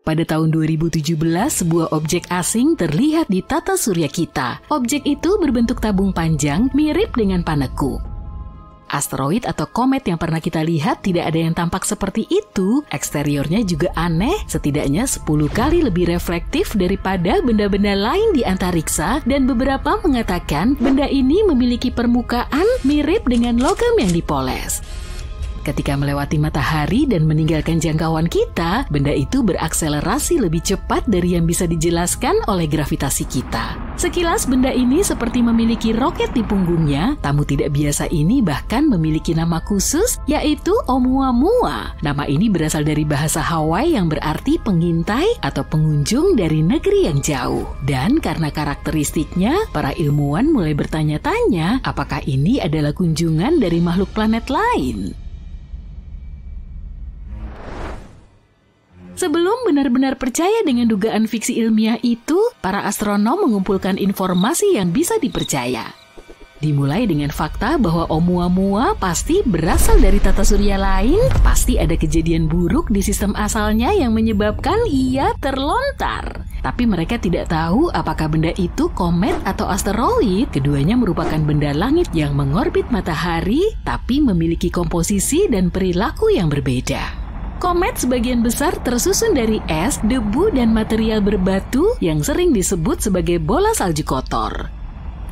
Pada tahun 2017, sebuah objek asing terlihat di tata surya kita. Objek itu berbentuk tabung panjang mirip dengan paneku. Asteroid atau komet yang pernah kita lihat tidak ada yang tampak seperti itu. Eksteriornya juga aneh, setidaknya 10 kali lebih reflektif daripada benda-benda lain di antariksa, dan beberapa mengatakan benda ini memiliki permukaan mirip dengan logam yang dipoles. Ketika melewati matahari dan meninggalkan jangkauan kita, benda itu berakselerasi lebih cepat dari yang bisa dijelaskan oleh gravitasi kita. Sekilas benda ini seperti memiliki roket di punggungnya. Tamu tidak biasa ini bahkan memiliki nama khusus, yaitu Oumuamua. Nama ini berasal dari bahasa Hawaii yang berarti pengintai atau pengunjung dari negeri yang jauh. Dan karena karakteristiknya, para ilmuwan mulai bertanya-tanya apakah ini adalah kunjungan dari makhluk planet lain. Sebelum benar-benar percaya dengan dugaan fiksi ilmiah itu, para astronom mengumpulkan informasi yang bisa dipercaya. Dimulai dengan fakta bahwa Oumuamua pasti berasal dari tata surya lain, pasti ada kejadian buruk di sistem asalnya yang menyebabkan ia terlontar. Tapi mereka tidak tahu apakah benda itu komet atau asteroid. Keduanya merupakan benda langit yang mengorbit matahari, tapi memiliki komposisi dan perilaku yang berbeda. Komet sebagian besar tersusun dari es, debu, dan material berbatu yang sering disebut sebagai bola salju kotor.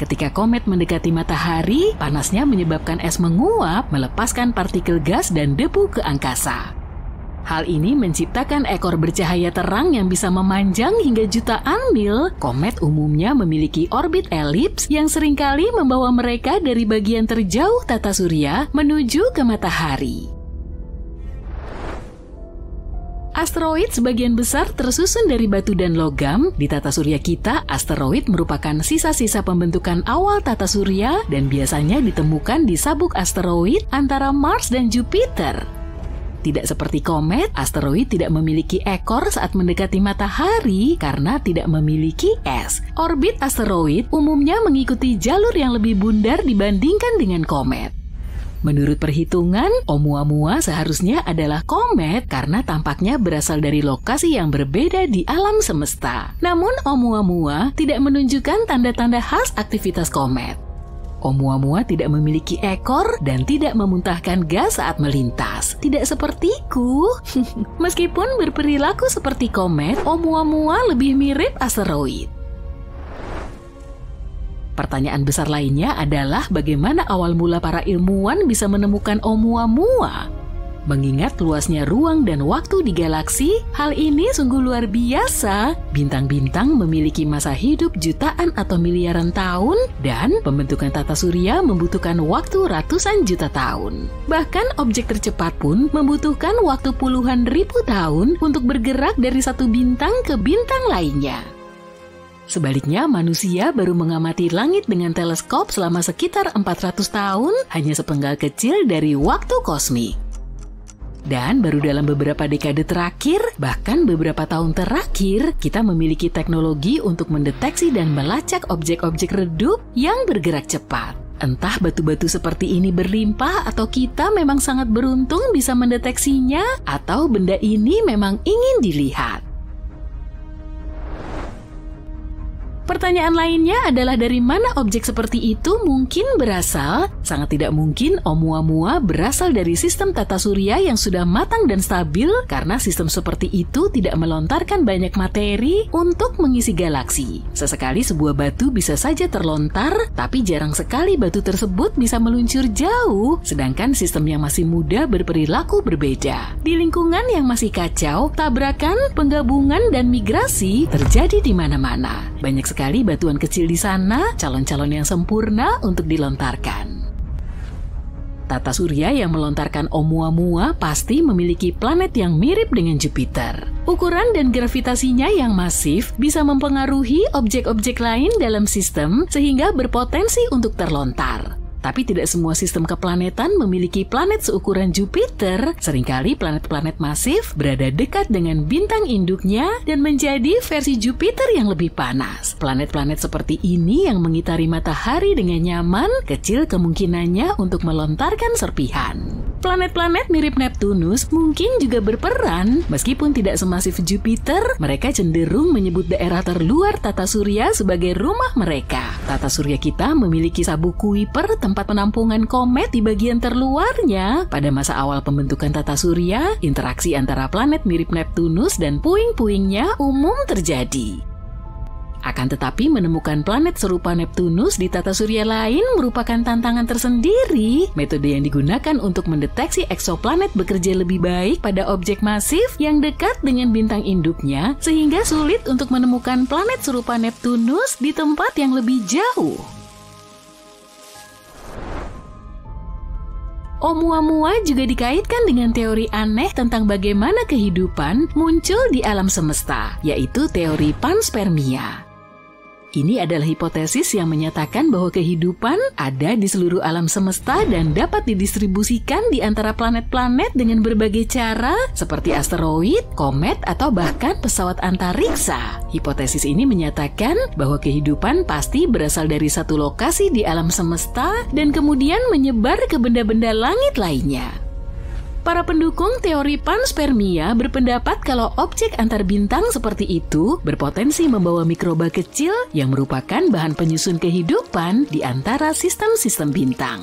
Ketika komet mendekati matahari, panasnya menyebabkan es menguap, melepaskan partikel gas dan debu ke angkasa. Hal ini menciptakan ekor bercahaya terang yang bisa memanjang hingga jutaan mil. Komet umumnya memiliki orbit elips yang seringkali membawa mereka dari bagian terjauh tata surya menuju ke matahari. Asteroid sebagian besar tersusun dari batu dan logam. Di tata surya kita, asteroid merupakan sisa-sisa pembentukan awal tata surya dan biasanya ditemukan di sabuk asteroid antara Mars dan Jupiter. Tidak seperti komet, asteroid tidak memiliki ekor saat mendekati matahari karena tidak memiliki es. Orbit asteroid umumnya mengikuti jalur yang lebih bundar dibandingkan dengan komet. Menurut perhitungan, Oumuamua seharusnya adalah komet karena tampaknya berasal dari lokasi yang berbeda di alam semesta. Namun Oumuamua tidak menunjukkan tanda-tanda khas aktivitas komet. Oumuamua tidak memiliki ekor dan tidak memuntahkan gas saat melintas. Tidak sepertiku. Meskipun berperilaku seperti komet, Oumuamua lebih mirip asteroid. Pertanyaan besar lainnya adalah bagaimana awal mula para ilmuwan bisa menemukan Oumuamua. Mengingat luasnya ruang dan waktu di galaksi, hal ini sungguh luar biasa. Bintang-bintang memiliki masa hidup jutaan atau miliaran tahun, dan pembentukan tata surya membutuhkan waktu ratusan juta tahun. Bahkan objek tercepat pun membutuhkan waktu puluhan ribu tahun untuk bergerak dari satu bintang ke bintang lainnya. Sebaliknya, manusia baru mengamati langit dengan teleskop selama sekitar 400 tahun, hanya sepenggal kecil dari waktu kosmik. Dan baru dalam beberapa dekade terakhir, bahkan beberapa tahun terakhir, kita memiliki teknologi untuk mendeteksi dan melacak objek-objek redup yang bergerak cepat. Entah batu-batu seperti ini berlimpah atau kita memang sangat beruntung bisa mendeteksinya, atau benda ini memang ingin dilihat. Pertanyaan lainnya adalah dari mana objek seperti itu mungkin berasal? Sangat tidak mungkin Oumuamua berasal dari sistem tata surya yang sudah matang dan stabil, karena sistem seperti itu tidak melontarkan banyak materi untuk mengisi galaksi. Sesekali sebuah batu bisa saja terlontar, tapi jarang sekali batu tersebut bisa meluncur jauh, sedangkan sistem yang masih muda berperilaku berbeda. Di lingkungan yang masih kacau, tabrakan, penggabungan, dan migrasi terjadi di mana-mana. Banyak sekali batuan kecil di sana, calon-calon yang sempurna untuk dilontarkan. Tata surya yang melontarkan Oumuamua pasti memiliki planet yang mirip dengan Jupiter. Ukuran dan gravitasinya yang masif bisa mempengaruhi objek-objek lain dalam sistem sehingga berpotensi untuk terlontar. Tapi tidak semua sistem keplanetan memiliki planet seukuran Jupiter. Seringkali planet-planet masif berada dekat dengan bintang induknya dan menjadi versi Jupiter yang lebih panas. Planet-planet seperti ini yang mengitari matahari dengan nyaman, kecil kemungkinannya untuk melontarkan serpihan. Planet-planet mirip Neptunus mungkin juga berperan. Meskipun tidak semasif Jupiter, mereka cenderung menyebut daerah terluar tata surya sebagai rumah mereka. Tata surya kita memiliki sabuk Kuiper, tempat penampungan komet di bagian terluarnya. Pada masa awal pembentukan tata surya, interaksi antara planet mirip Neptunus dan puing-puingnya umum terjadi. Akan tetapi menemukan planet serupa Neptunus di tata surya lain merupakan tantangan tersendiri. Metode yang digunakan untuk mendeteksi eksoplanet bekerja lebih baik pada objek masif yang dekat dengan bintang induknya, sehingga sulit untuk menemukan planet serupa Neptunus di tempat yang lebih jauh. Oumuamua juga dikaitkan dengan teori aneh tentang bagaimana kehidupan muncul di alam semesta, yaitu teori panspermia. Ini adalah hipotesis yang menyatakan bahwa kehidupan ada di seluruh alam semesta dan dapat didistribusikan di antara planet-planet dengan berbagai cara, seperti asteroid, komet, atau bahkan pesawat antariksa. Hipotesis ini menyatakan bahwa kehidupan pasti berasal dari satu lokasi di alam semesta dan kemudian menyebar ke benda-benda langit lainnya. Para pendukung teori panspermia berpendapat kalau objek antar bintang seperti itu berpotensi membawa mikroba kecil yang merupakan bahan penyusun kehidupan di antara sistem-sistem bintang.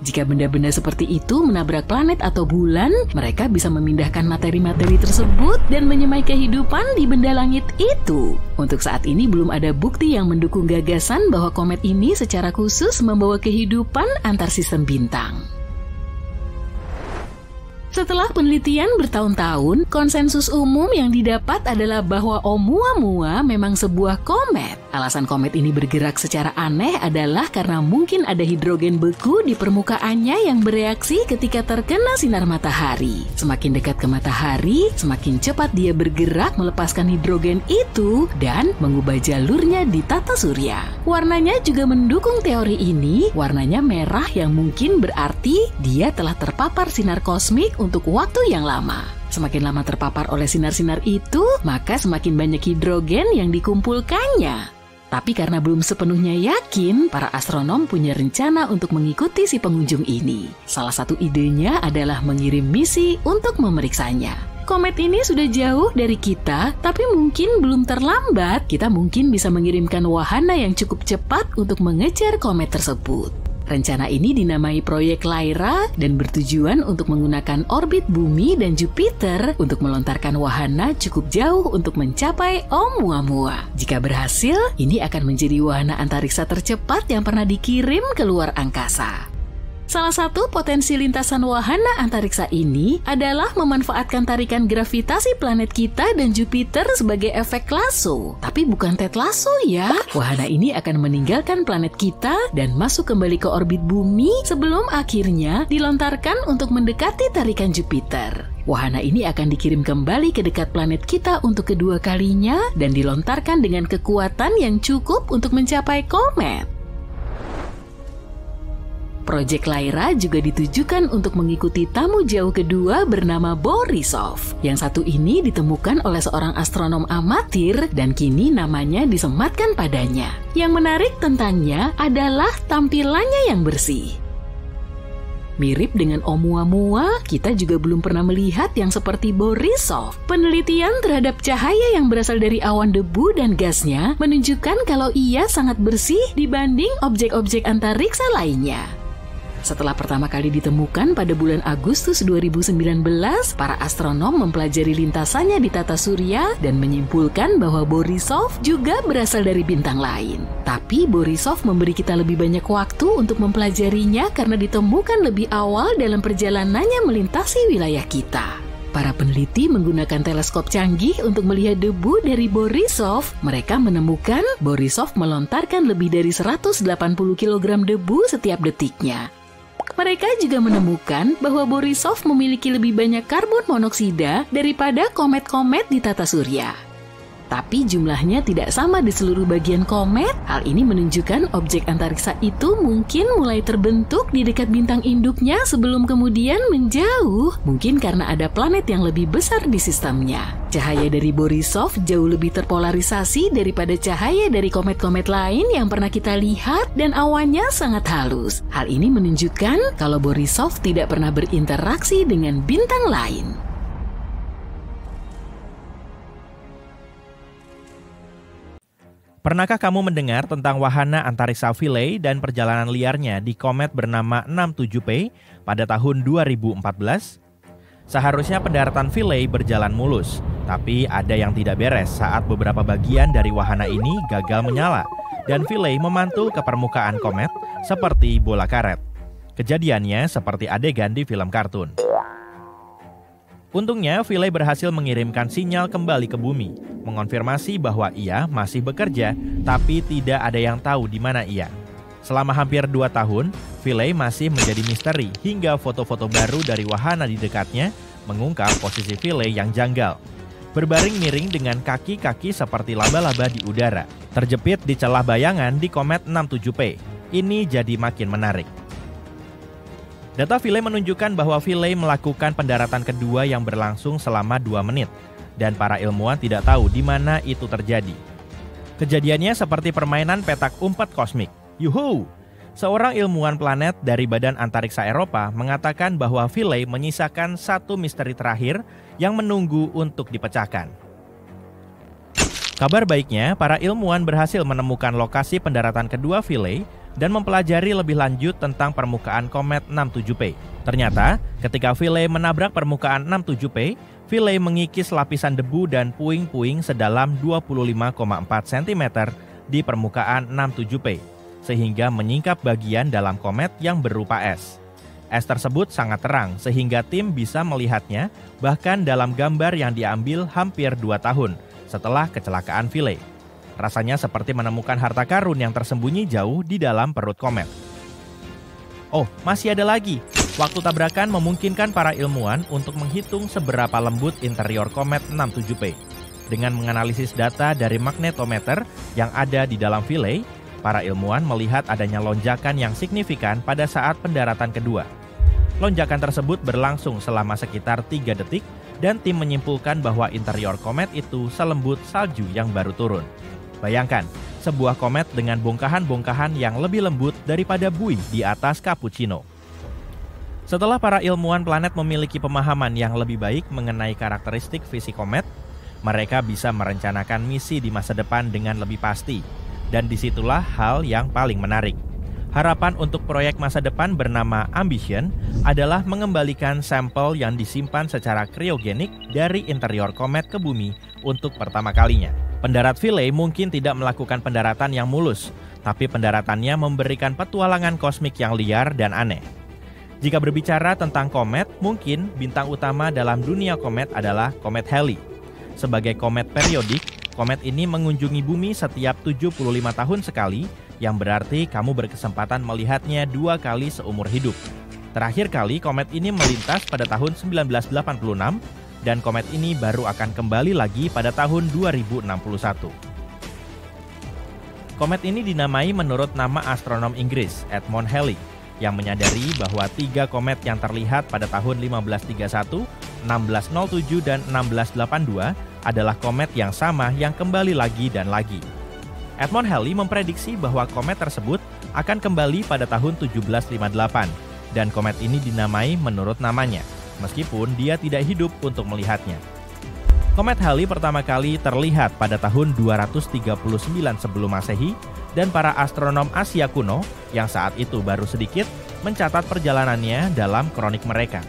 Jika benda-benda seperti itu menabrak planet atau bulan, mereka bisa memindahkan materi-materi tersebut dan menyemai kehidupan di benda langit itu. Untuk saat ini belum ada bukti yang mendukung gagasan bahwa komet ini secara khusus membawa kehidupan antar sistem bintang. Setelah penelitian bertahun-tahun, konsensus umum yang didapat adalah bahwa Oumuamua memang sebuah komet. Alasan komet ini bergerak secara aneh adalah karena mungkin ada hidrogen beku di permukaannya yang bereaksi ketika terkena sinar matahari. Semakin dekat ke matahari, semakin cepat dia bergerak melepaskan hidrogen itu dan mengubah jalurnya di tata surya. Warnanya juga mendukung teori ini. Warnanya merah yang mungkin berarti dia telah terpapar sinar kosmik untuk waktu yang lama. Semakin lama terpapar oleh sinar-sinar itu, maka semakin banyak hidrogen yang dikumpulkannya. Tapi karena belum sepenuhnya yakin, para astronom punya rencana untuk mengikuti si pengunjung ini. Salah satu idenya adalah mengirim misi untuk memeriksanya. Komet ini sudah jauh dari kita, tapi mungkin belum terlambat. Kita mungkin bisa mengirimkan wahana yang cukup cepat untuk mengejar komet tersebut. Rencana ini dinamai Proyek Lyra dan bertujuan untuk menggunakan orbit Bumi dan Jupiter untuk melontarkan wahana cukup jauh untuk mencapai Oumuamua. Jika berhasil, ini akan menjadi wahana antariksa tercepat yang pernah dikirim ke luar angkasa. Salah satu potensi lintasan wahana antariksa ini adalah memanfaatkan tarikan gravitasi planet kita dan Jupiter sebagai efek lasso. Tapi bukan Ted Lasso ya. Wahana ini akan meninggalkan planet kita dan masuk kembali ke orbit Bumi sebelum akhirnya dilontarkan untuk mendekati tarikan Jupiter. Wahana ini akan dikirim kembali ke dekat planet kita untuk kedua kalinya dan dilontarkan dengan kekuatan yang cukup untuk mencapai komet. Proyek Lyra juga ditujukan untuk mengikuti tamu jauh kedua bernama Borisov. Yang satu ini ditemukan oleh seorang astronom amatir dan kini namanya disematkan padanya. Yang menarik tentangnya adalah tampilannya yang bersih. Mirip dengan Oumuamua, kita juga belum pernah melihat yang seperti Borisov. Penelitian terhadap cahaya yang berasal dari awan debu dan gasnya menunjukkan kalau ia sangat bersih dibanding objek-objek antariksa lainnya. Setelah pertama kali ditemukan pada bulan Agustus 2019, para astronom mempelajari lintasannya di tata surya dan menyimpulkan bahwa Borisov juga berasal dari bintang lain. Tapi Borisov memberi kita lebih banyak waktu untuk mempelajarinya karena ditemukan lebih awal dalam perjalanannya melintasi wilayah kita. Para peneliti menggunakan teleskop canggih untuk melihat debu dari Borisov. Mereka menemukan Borisov melontarkan lebih dari 180 kg debu setiap detiknya. Mereka juga menemukan bahwa Borisov memiliki lebih banyak karbon monoksida daripada komet-komet di tata surya. Tapi jumlahnya tidak sama di seluruh bagian komet. Hal ini menunjukkan objek antariksa itu mungkin mulai terbentuk di dekat bintang induknya sebelum kemudian menjauh. Mungkin karena ada planet yang lebih besar di sistemnya. Cahaya dari Borisov jauh lebih terpolarisasi daripada cahaya dari komet-komet lain yang pernah kita lihat dan awannya sangat halus. Hal ini menunjukkan kalau Borisov tidak pernah berinteraksi dengan bintang lain. Pernahkah kamu mendengar tentang wahana antariksa Philae dan perjalanan liarnya di komet bernama 67P pada tahun 2014? Seharusnya pendaratan Philae berjalan mulus, tapi ada yang tidak beres saat beberapa bagian dari wahana ini gagal menyala dan Philae memantul ke permukaan komet seperti bola karet. Kejadiannya seperti adegan di film kartun. Untungnya, Philae berhasil mengirimkan sinyal kembali ke bumi, mengonfirmasi bahwa ia masih bekerja, tapi tidak ada yang tahu di mana ia. Selama hampir 2 tahun, Philae masih menjadi misteri hingga foto-foto baru dari wahana di dekatnya mengungkap posisi Philae yang janggal. Berbaring miring dengan kaki-kaki seperti laba-laba di udara, terjepit di celah bayangan di komet 67P. Ini jadi makin menarik. Data Philae menunjukkan bahwa Philae melakukan pendaratan kedua yang berlangsung selama 2 menit, dan para ilmuwan tidak tahu di mana itu terjadi. Kejadiannya seperti permainan petak umpet kosmik. Yuhu! Seorang ilmuwan planet dari Badan Antariksa Eropa mengatakan bahwa Philae menyisakan satu misteri terakhir yang menunggu untuk dipecahkan. Kabar baiknya, para ilmuwan berhasil menemukan lokasi pendaratan kedua Philae dan mempelajari lebih lanjut tentang permukaan komet 67P. Ternyata, ketika Philae menabrak permukaan 67P, Philae mengikis lapisan debu dan puing-puing sedalam 25,4 cm di permukaan 67P, sehingga menyingkap bagian dalam komet yang berupa es. Es tersebut sangat terang sehingga tim bisa melihatnya bahkan dalam gambar yang diambil hampir 2 tahun setelah kecelakaan Philae. Rasanya seperti menemukan harta karun yang tersembunyi jauh di dalam perut komet. Oh, masih ada lagi. Waktu tabrakan memungkinkan para ilmuwan untuk menghitung seberapa lembut interior komet 67P. Dengan menganalisis data dari magnetometer yang ada di dalam Philae, para ilmuwan melihat adanya lonjakan yang signifikan pada saat pendaratan kedua. Lonjakan tersebut berlangsung selama sekitar 3 detik dan tim menyimpulkan bahwa interior komet itu selembut salju yang baru turun. Bayangkan, sebuah komet dengan bongkahan-bongkahan yang lebih lembut daripada buih di atas cappuccino. Setelah para ilmuwan planet memiliki pemahaman yang lebih baik mengenai karakteristik fisik komet, mereka bisa merencanakan misi di masa depan dengan lebih pasti. Dan disitulah hal yang paling menarik. Harapan untuk proyek masa depan bernama Ambition adalah mengembalikan sampel yang disimpan secara kriogenik dari interior komet ke bumi untuk pertama kalinya. Pendarat Philae mungkin tidak melakukan pendaratan yang mulus, tapi pendaratannya memberikan petualangan kosmik yang liar dan aneh. Jika berbicara tentang komet, mungkin bintang utama dalam dunia komet adalah komet Halley. Sebagai komet periodik, komet ini mengunjungi bumi setiap 75 tahun sekali, yang berarti kamu berkesempatan melihatnya 2 kali seumur hidup. Terakhir kali komet ini melintas pada tahun 1986, dan komet ini baru akan kembali lagi pada tahun 2061. Komet ini dinamai menurut nama astronom Inggris, Edmund Halley, yang menyadari bahwa 3 komet yang terlihat pada tahun 1531, 1607, dan 1682 adalah komet yang sama yang kembali lagi dan lagi. Edmund Halley memprediksi bahwa komet tersebut akan kembali pada tahun 1758, dan komet ini dinamai menurut namanya, meskipun dia tidak hidup untuk melihatnya. Komet Halley pertama kali terlihat pada tahun 239 sebelum Masehi, dan para astronom Asia kuno yang saat itu baru sedikit mencatat perjalanannya dalam kronik mereka.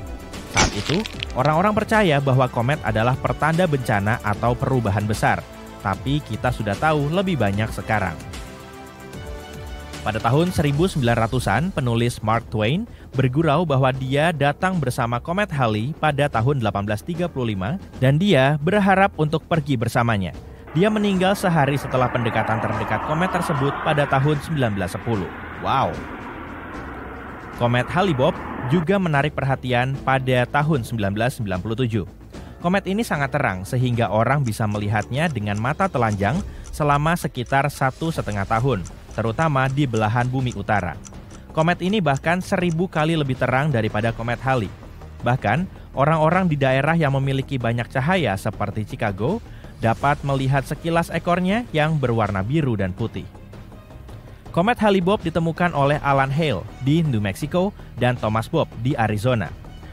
Saat itu, orang-orang percaya bahwa komet adalah pertanda bencana atau perubahan besar, tapi kita sudah tahu lebih banyak sekarang. Pada tahun 1900-an, penulis Mark Twain bergurau bahwa dia datang bersama komet Halley pada tahun 1835 dan dia berharap untuk pergi bersamanya. Dia meninggal sehari setelah pendekatan terdekat komet tersebut pada tahun 1910. Wow! Komet Halley-Bopp juga menarik perhatian pada tahun 1997. Komet ini sangat terang sehingga orang bisa melihatnya dengan mata telanjang selama sekitar 1,5 tahun, terutama di belahan bumi utara. Komet ini bahkan 1000 kali lebih terang daripada komet Halley. Bahkan, orang-orang di daerah yang memiliki banyak cahaya seperti Chicago dapat melihat sekilas ekornya yang berwarna biru dan putih. Komet Halley-Bopp ditemukan oleh Alan Hale di New Mexico dan Thomas Bopp di Arizona.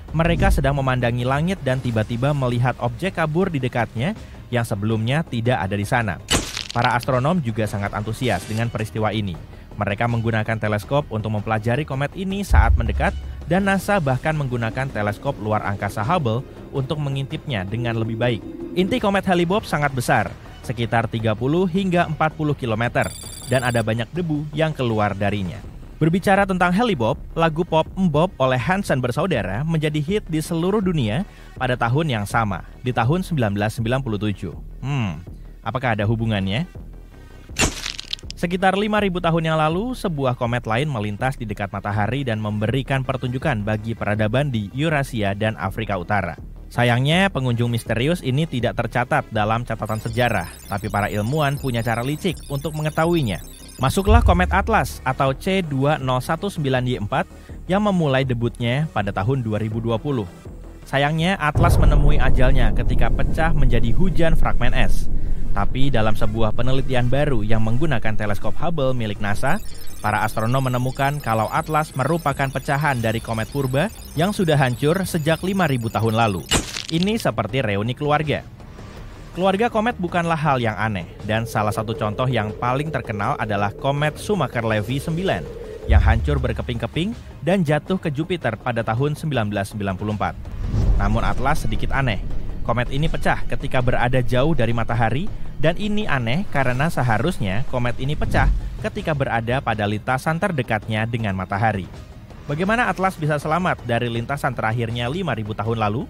Mereka sedang memandangi langit dan tiba-tiba melihat objek kabur di dekatnya yang sebelumnya tidak ada di sana. Para astronom juga sangat antusias dengan peristiwa ini. Mereka menggunakan teleskop untuk mempelajari komet ini saat mendekat, dan NASA bahkan menggunakan teleskop luar angkasa Hubble untuk mengintipnya dengan lebih baik. Inti komet Halley-Bopp sangat besar, sekitar 30 hingga 40 km, dan ada banyak debu yang keluar darinya. Berbicara tentang Halley-Bopp, lagu pop Mbop oleh Hanson bersaudara menjadi hit di seluruh dunia pada tahun yang sama, di tahun 1997. Apakah ada hubungannya? Sekitar 5.000 tahun yang lalu, sebuah komet lain melintas di dekat matahari dan memberikan pertunjukan bagi peradaban di Eurasia dan Afrika Utara. Sayangnya, pengunjung misterius ini tidak tercatat dalam catatan sejarah, tapi para ilmuwan punya cara licik untuk mengetahuinya. Masuklah komet Atlas atau C2019Y4 yang memulai debutnya pada tahun 2020. Sayangnya, Atlas menemui ajalnya ketika pecah menjadi hujan fragmen es. Tapi dalam sebuah penelitian baru yang menggunakan teleskop Hubble milik NASA, para astronom menemukan kalau Atlas merupakan pecahan dari komet purba yang sudah hancur sejak 5.000 tahun lalu. Ini seperti reuni keluarga. Keluarga komet bukanlah hal yang aneh, dan salah satu contoh yang paling terkenal adalah komet Shoemaker-Levy 9 yang hancur berkeping-keping dan jatuh ke Jupiter pada tahun 1994. Namun Atlas sedikit aneh. Komet ini pecah ketika berada jauh dari matahari, dan ini aneh karena seharusnya komet ini pecah ketika berada pada lintasan terdekatnya dengan matahari. Bagaimana Atlas bisa selamat dari lintasan terakhirnya 5.000 tahun lalu?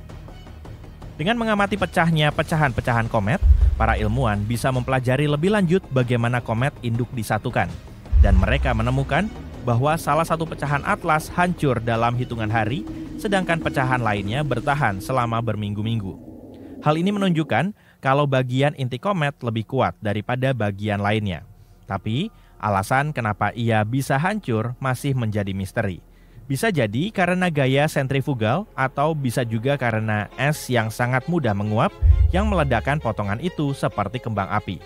Dengan mengamati pecahnya pecahan-pecahan komet, para ilmuwan bisa mempelajari lebih lanjut bagaimana komet induk disatukan. Dan mereka menemukan bahwa salah satu pecahan Atlas hancur dalam hitungan hari, sedangkan pecahan lainnya bertahan selama berminggu-minggu. Hal ini menunjukkan kalau bagian inti komet lebih kuat daripada bagian lainnya. Tapi, alasan kenapa ia bisa hancur masih menjadi misteri. Bisa jadi karena gaya sentrifugal atau bisa juga karena es yang sangat mudah menguap yang meledakkan potongan itu seperti kembang api.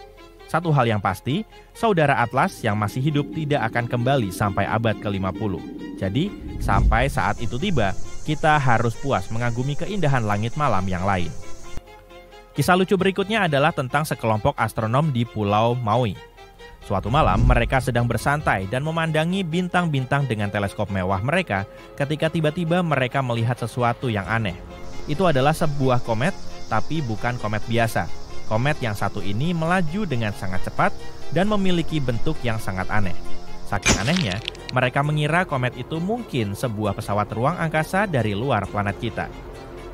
Satu hal yang pasti, saudara Atlas yang masih hidup tidak akan kembali sampai abad ke-50. Jadi, sampai saat itu tiba, kita harus puas mengagumi keindahan langit malam yang lain. Kisah lucu berikutnya adalah tentang sekelompok astronom di Pulau Maui. Suatu malam, mereka sedang bersantai dan memandangi bintang-bintang dengan teleskop mewah mereka ketika tiba-tiba mereka melihat sesuatu yang aneh. Itu adalah sebuah komet, tapi bukan komet biasa. Komet yang satu ini melaju dengan sangat cepat dan memiliki bentuk yang sangat aneh. Saking anehnya, mereka mengira komet itu mungkin sebuah pesawat ruang angkasa dari luar planet kita.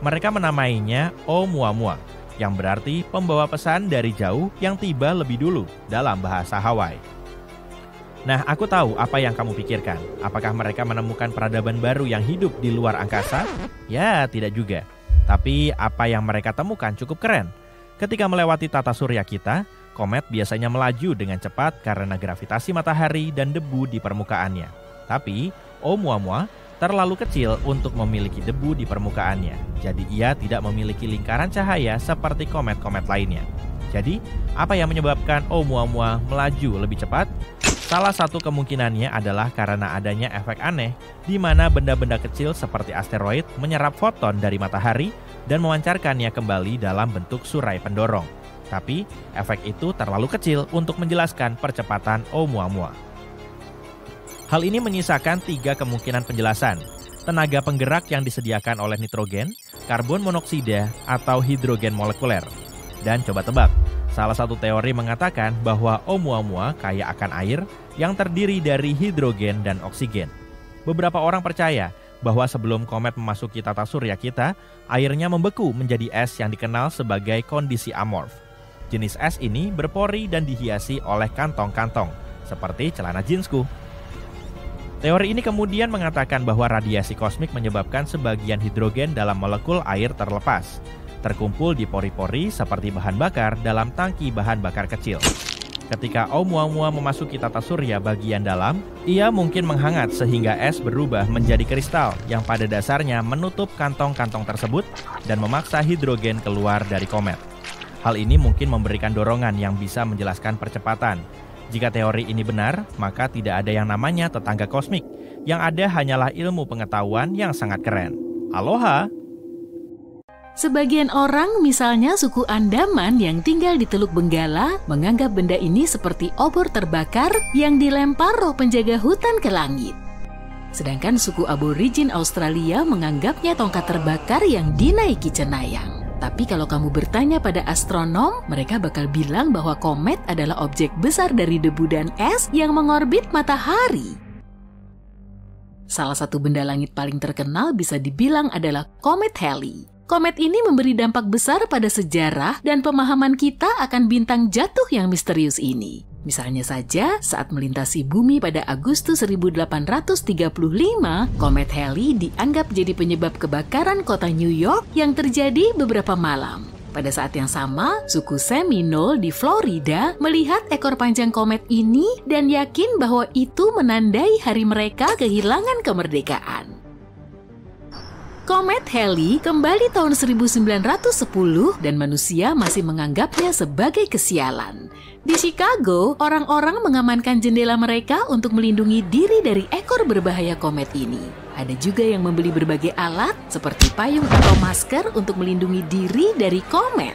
Mereka menamainya Oumuamua, yang berarti pembawa pesan dari jauh yang tiba lebih dulu dalam bahasa Hawaii. Nah, aku tahu apa yang kamu pikirkan. Apakah mereka menemukan peradaban baru yang hidup di luar angkasa? Ya, tidak juga. Tapi apa yang mereka temukan cukup keren. Ketika melewati tata surya kita, komet biasanya melaju dengan cepat karena gravitasi matahari dan debu di permukaannya. Tapi, Oumuamua terlalu kecil untuk memiliki debu di permukaannya. Jadi ia tidak memiliki lingkaran cahaya seperti komet-komet lainnya. Jadi, apa yang menyebabkan Oumuamua melaju lebih cepat? Salah satu kemungkinannya adalah karena adanya efek aneh di mana benda-benda kecil seperti asteroid menyerap foton dari matahari dan memancarkannya kembali dalam bentuk surai pendorong. Tapi, efek itu terlalu kecil untuk menjelaskan percepatan Oumuamua. Hal ini menyisakan 3 kemungkinan penjelasan: tenaga penggerak yang disediakan oleh nitrogen, karbon monoksida, atau hidrogen molekuler. Dan coba tebak, salah satu teori mengatakan bahwa Oumuamua kaya akan air yang terdiri dari hidrogen dan oksigen. Beberapa orang percaya bahwa sebelum komet memasuki tata surya kita, airnya membeku menjadi es yang dikenal sebagai kondisi amorf. Jenis es ini berpori dan dihiasi oleh kantong-kantong, seperti celana jeansku. Teori ini kemudian mengatakan bahwa radiasi kosmik menyebabkan sebagian hidrogen dalam molekul air terlepas. terkumpul di pori-pori seperti bahan bakar dalam tangki bahan bakar kecil. Ketika Oumuamua memasuki tata surya bagian dalam, ia mungkin menghangat sehingga es berubah menjadi kristal yang pada dasarnya menutup kantong-kantong tersebut dan memaksa hidrogen keluar dari komet. Hal ini mungkin memberikan dorongan yang bisa menjelaskan percepatan. Jika teori ini benar, maka tidak ada yang namanya tetangga kosmik. Yang ada hanyalah ilmu pengetahuan yang sangat keren. Aloha! Sebagian orang, misalnya suku Andaman yang tinggal di Teluk Benggala, menganggap benda ini seperti obor terbakar yang dilempar roh penjaga hutan ke langit. Sedangkan suku aborigin Australia menganggapnya tongkat terbakar yang dinaiki cenayang. Tapi kalau kamu bertanya pada astronom, mereka bakal bilang bahwa komet adalah objek besar dari debu dan es yang mengorbit matahari. Salah satu benda langit paling terkenal bisa dibilang adalah komet Halley. Komet ini memberi dampak besar pada sejarah dan pemahaman kita akan bintang jatuh yang misterius ini. Misalnya saja, saat melintasi bumi pada Agustus 1835, komet Halley dianggap jadi penyebab kebakaran kota New York yang terjadi beberapa malam. Pada saat yang sama, suku Seminole di Florida melihat ekor panjang komet ini dan yakin bahwa itu menandai hari mereka kehilangan kemerdekaan. Komet Halley kembali tahun 1910 dan manusia masih menganggapnya sebagai kesialan. Di Chicago, orang-orang mengamankan jendela mereka untuk melindungi diri dari ekor berbahaya komet ini. Ada juga yang membeli berbagai alat seperti payung atau masker untuk melindungi diri dari komet.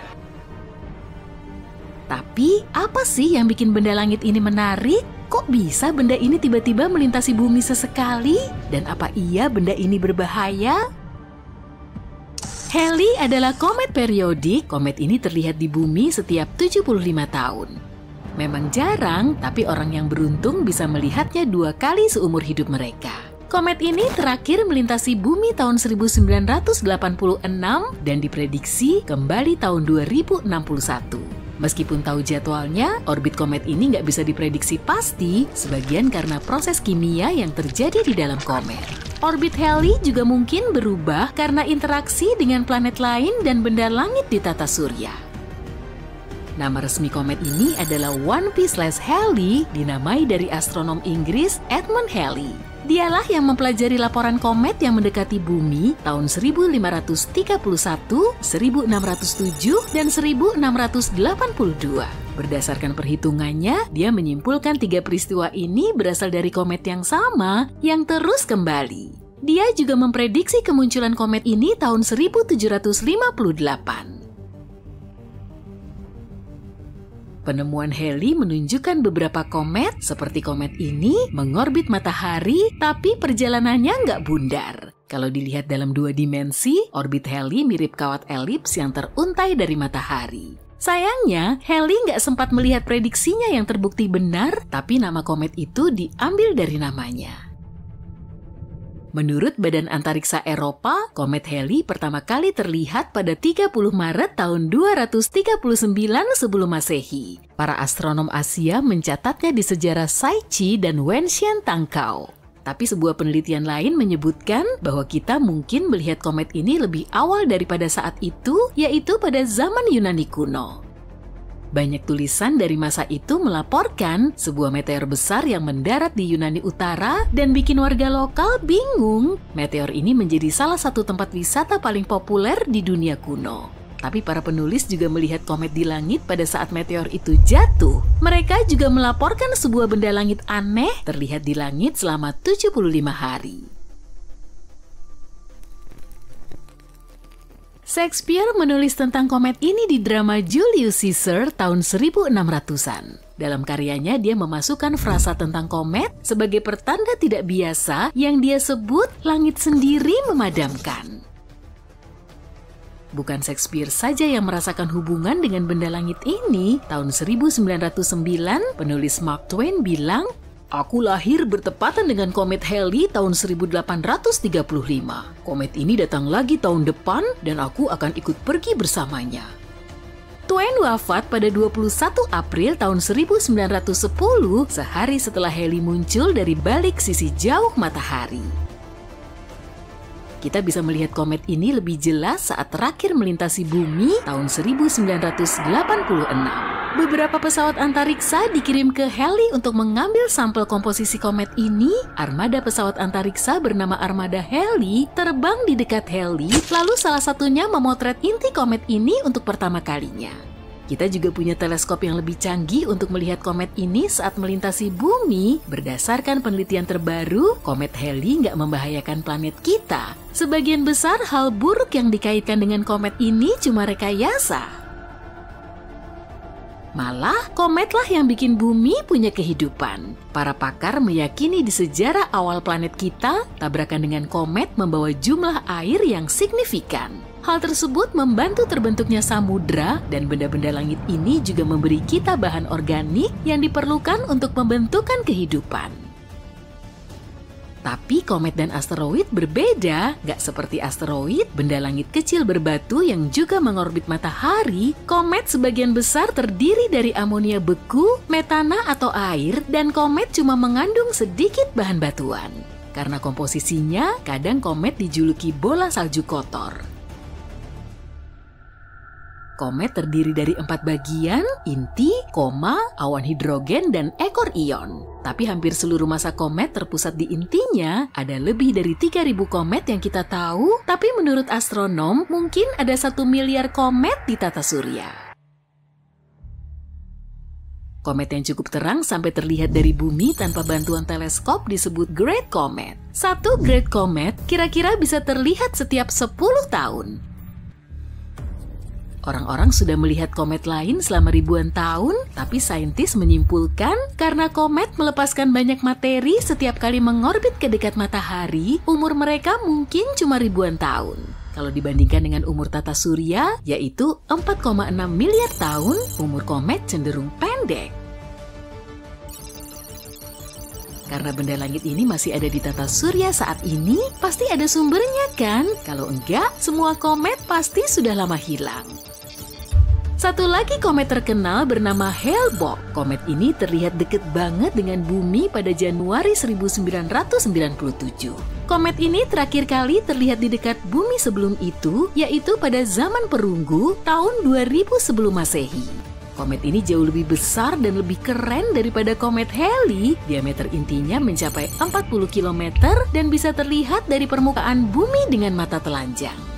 Tapi, apa sih yang bikin benda langit ini menarik? Kok bisa benda ini tiba-tiba melintasi bumi sesekali? Dan apa iya benda ini berbahaya? Halley adalah komet periodik. Komet ini terlihat di bumi setiap 75 tahun. Memang jarang, tapi orang yang beruntung bisa melihatnya 2 kali seumur hidup mereka. Komet ini terakhir melintasi bumi tahun 1986 dan diprediksi kembali tahun 2061. Meskipun tahu jadwalnya, orbit komet ini nggak bisa diprediksi pasti, sebagian karena proses kimia yang terjadi di dalam komet. Orbit Halley juga mungkin berubah karena interaksi dengan planet lain dan benda langit di tata surya. Nama resmi komet ini adalah 1P/Halley, dinamai dari astronom Inggris Edmund Halley. Dialah yang mempelajari laporan komet yang mendekati bumi tahun 1531, 1607, dan 1682. Berdasarkan perhitungannya, dia menyimpulkan 3 peristiwa ini berasal dari komet yang sama yang terus kembali. Dia juga memprediksi kemunculan komet ini tahun 1758. Penemuan Halley menunjukkan beberapa komet, seperti komet ini, mengorbit matahari, tapi perjalanannya nggak bundar. Kalau dilihat dalam 2 dimensi, orbit Halley mirip kawat elips yang teruntai dari matahari. Sayangnya, Halley nggak sempat melihat prediksinya yang terbukti benar, tapi nama komet itu diambil dari namanya. Menurut Badan Antariksa Eropa, komet Halley pertama kali terlihat pada 30 Maret tahun 239 sebelum Masehi. Para astronom Asia mencatatnya di sejarah Saichi dan Wenxian Tangkao. Tapi sebuah penelitian lain menyebutkan bahwa kita mungkin melihat komet ini lebih awal daripada saat itu, yaitu pada zaman Yunani kuno. Banyak tulisan dari masa itu melaporkan sebuah meteor besar yang mendarat di Yunani Utara dan bikin warga lokal bingung. Meteor ini menjadi salah satu tempat wisata paling populer di dunia kuno. Tapi para penulis juga melihat komet di langit pada saat meteor itu jatuh. Mereka juga melaporkan sebuah benda langit aneh terlihat di langit selama 75 hari. Shakespeare menulis tentang komet ini di drama Julius Caesar tahun 1600-an. Dalam karyanya, dia memasukkan frasa tentang komet sebagai pertanda tidak biasa yang dia sebut langit sendiri memadamkan. Bukan Shakespeare saja yang merasakan hubungan dengan benda langit ini. Tahun 1909, penulis Mark Twain bilang, "Aku lahir bertepatan dengan komet Halley tahun 1835. Komet ini datang lagi tahun depan dan aku akan ikut pergi bersamanya." Twain wafat pada 21 April tahun 1910, sehari setelah Halley muncul dari balik sisi jauh matahari. Kita bisa melihat komet ini lebih jelas saat terakhir melintasi bumi tahun 1986. Beberapa pesawat antariksa dikirim ke Halley untuk mengambil sampel komposisi komet ini. Armada pesawat antariksa bernama Armada Halley terbang di dekat Halley, lalu salah satunya memotret inti komet ini untuk pertama kalinya. Kita juga punya teleskop yang lebih canggih untuk melihat komet ini saat melintasi bumi. Berdasarkan penelitian terbaru, komet Halley nggak membahayakan planet kita. Sebagian besar hal buruk yang dikaitkan dengan komet ini cuma rekayasa. Malah, kometlah yang bikin bumi punya kehidupan. Para pakar meyakini di sejarah awal planet kita, tabrakan dengan komet membawa jumlah air yang signifikan. Hal tersebut membantu terbentuknya samudra, dan benda-benda langit ini juga memberi kita bahan organik yang diperlukan untuk pembentukan kehidupan. Tapi komet dan asteroid berbeda, nggak seperti asteroid, benda langit kecil berbatu yang juga mengorbit matahari. Komet sebagian besar terdiri dari amonia beku, metana atau air, dan komet cuma mengandung sedikit bahan batuan. Karena komposisinya, kadang komet dijuluki bola salju kotor. Komet terdiri dari 4 bagian, inti, koma, awan hidrogen, dan ekor ion. Tapi hampir seluruh massa komet terpusat di intinya. Ada lebih dari 3.000 komet yang kita tahu, tapi menurut astronom mungkin ada 1 miliar komet di tata surya. Komet yang cukup terang sampai terlihat dari bumi tanpa bantuan teleskop disebut Great Comet. Satu Great Comet kira-kira bisa terlihat setiap 10 tahun. Orang-orang sudah melihat komet lain selama ribuan tahun, tapi saintis menyimpulkan karena komet melepaskan banyak materi setiap kali mengorbit ke dekat matahari, umur mereka mungkin cuma ribuan tahun. Kalau dibandingkan dengan umur tata surya, yaitu 4,6 miliar tahun, umur komet cenderung pendek. Karena benda langit ini masih ada di tata surya saat ini, pasti ada sumbernya kan? Kalau enggak, semua komet pasti sudah lama hilang. Satu lagi komet terkenal bernama Hale-Bopp. Komet ini terlihat deket banget dengan bumi pada Januari 1997. Komet ini terakhir kali terlihat di dekat bumi sebelum itu, yaitu pada zaman perunggu tahun 2000 sebelum Masehi. Komet ini jauh lebih besar dan lebih keren daripada komet Halley. Diameter intinya mencapai 40 km dan bisa terlihat dari permukaan bumi dengan mata telanjang.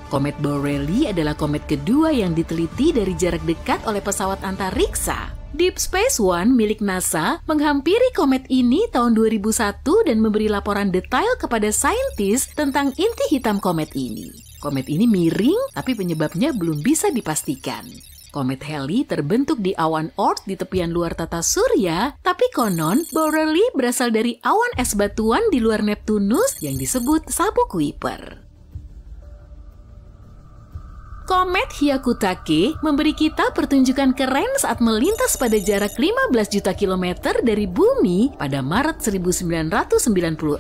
Komet Borrelly adalah komet kedua yang diteliti dari jarak dekat oleh pesawat antariksa. Deep Space One milik NASA menghampiri komet ini tahun 2001 dan memberi laporan detail kepada saintis tentang inti hitam komet ini. Komet ini miring, tapi penyebabnya belum bisa dipastikan. Komet Halley terbentuk di awan Oort di tepian luar tata surya, tapi konon Borrelly berasal dari awan es batuan di luar Neptunus yang disebut sabuk Kuiper. Komet Hyakutake memberi kita pertunjukan keren saat melintas pada jarak 15 juta kilometer dari bumi pada Maret 1996.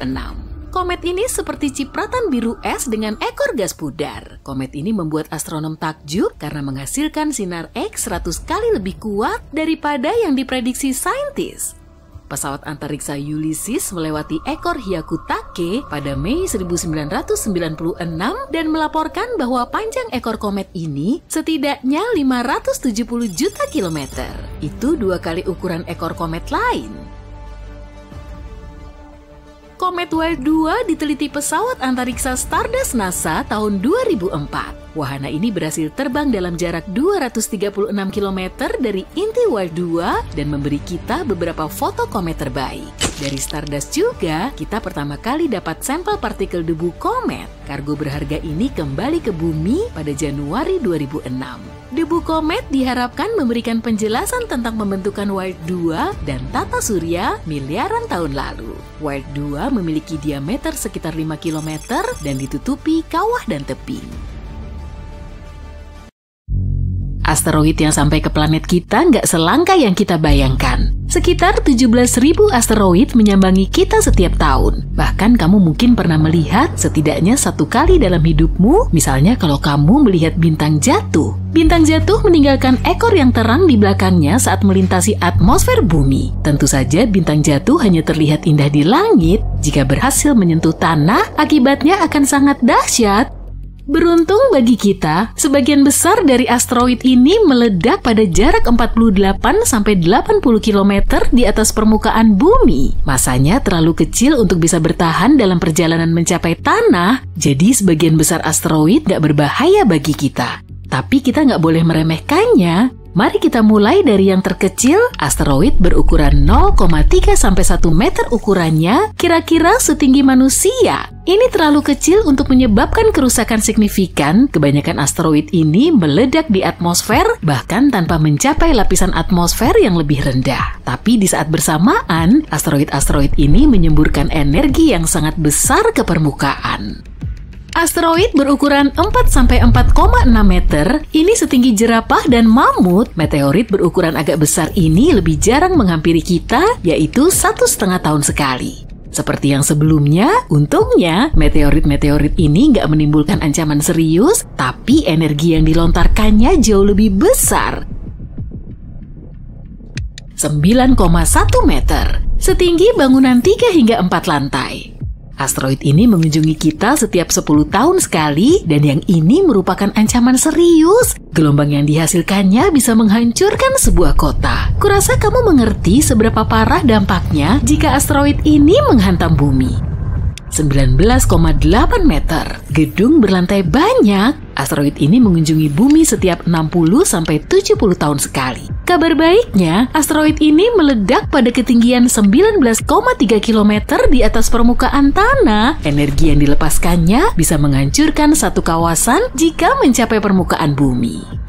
Komet ini seperti cipratan biru es dengan ekor gas pudar. Komet ini membuat astronom takjub karena menghasilkan sinar X 100 kali lebih kuat daripada yang diprediksi saintis. Pesawat antariksa Ulysses melewati ekor Hyakutake pada Mei 1996 dan melaporkan bahwa panjang ekor komet ini setidaknya 570 juta kilometer. Itu 2 kali ukuran ekor komet lain. Komet Wild 2 diteliti pesawat antariksa Stardust NASA tahun 2004. Wahana ini berhasil terbang dalam jarak 236 km dari inti Wild 2 dan memberi kita beberapa foto komet terbaik. Dari Stardust juga, kita pertama kali dapat sampel partikel debu komet. Kargo berharga ini kembali ke bumi pada Januari 2006. Debu komet diharapkan memberikan penjelasan tentang pembentukan Wild 2 dan tata surya miliaran tahun lalu. Wild 2 memiliki diameter sekitar 5 km dan ditutupi kawah dan tebing. Asteroid yang sampai ke planet kita nggak selangka yang kita bayangkan. Sekitar 17.000 asteroid menyambangi kita setiap tahun. Bahkan kamu mungkin pernah melihat setidaknya 1 kali dalam hidupmu, misalnya kalau kamu melihat bintang jatuh. Bintang jatuh meninggalkan ekor yang terang di belakangnya saat melintasi atmosfer bumi. Tentu saja bintang jatuh hanya terlihat indah di langit, Jika berhasil menyentuh tanah, akibatnya akan sangat dahsyat. Beruntung bagi kita, sebagian besar dari asteroid ini meledak pada jarak 48-80 km di atas permukaan bumi. Masanya terlalu kecil untuk bisa bertahan dalam perjalanan mencapai tanah, jadi sebagian besar asteroid gak berbahaya bagi kita. Tapi kita gak boleh meremehkannya. Mari kita mulai dari yang terkecil, asteroid berukuran 0,3-1 meter ukurannya, kira-kira setinggi manusia. Ini terlalu kecil untuk menyebabkan kerusakan signifikan. Kebanyakan asteroid ini meledak di atmosfer, bahkan tanpa mencapai lapisan atmosfer yang lebih rendah. Tapi di saat bersamaan, asteroid-asteroid ini menyemburkan energi yang sangat besar ke permukaan. Asteroid berukuran 4-4,6 meter, ini setinggi jerapah dan mamut. Meteorit berukuran agak besar ini lebih jarang menghampiri kita, yaitu 1,5 tahun sekali. Seperti yang sebelumnya, untungnya meteorit-meteorit ini nggak menimbulkan ancaman serius, tapi energi yang dilontarkannya jauh lebih besar. 9,1 meter, setinggi bangunan 3 hingga 4 lantai. Asteroid ini mengunjungi kita setiap 10 tahun sekali, dan yang ini merupakan ancaman serius. Gelombang yang dihasilkannya bisa menghancurkan sebuah kota. Kurasa kamu mengerti seberapa parah dampaknya jika asteroid ini menghantam bumi. 19,8 meter, gedung berlantai banyak. Asteroid ini mengunjungi bumi setiap 60-70 tahun sekali. Kabar baiknya, asteroid ini meledak pada ketinggian 19,3 km di atas permukaan tanah. Energi yang dilepaskannya bisa menghancurkan satu kawasan jika mencapai permukaan bumi.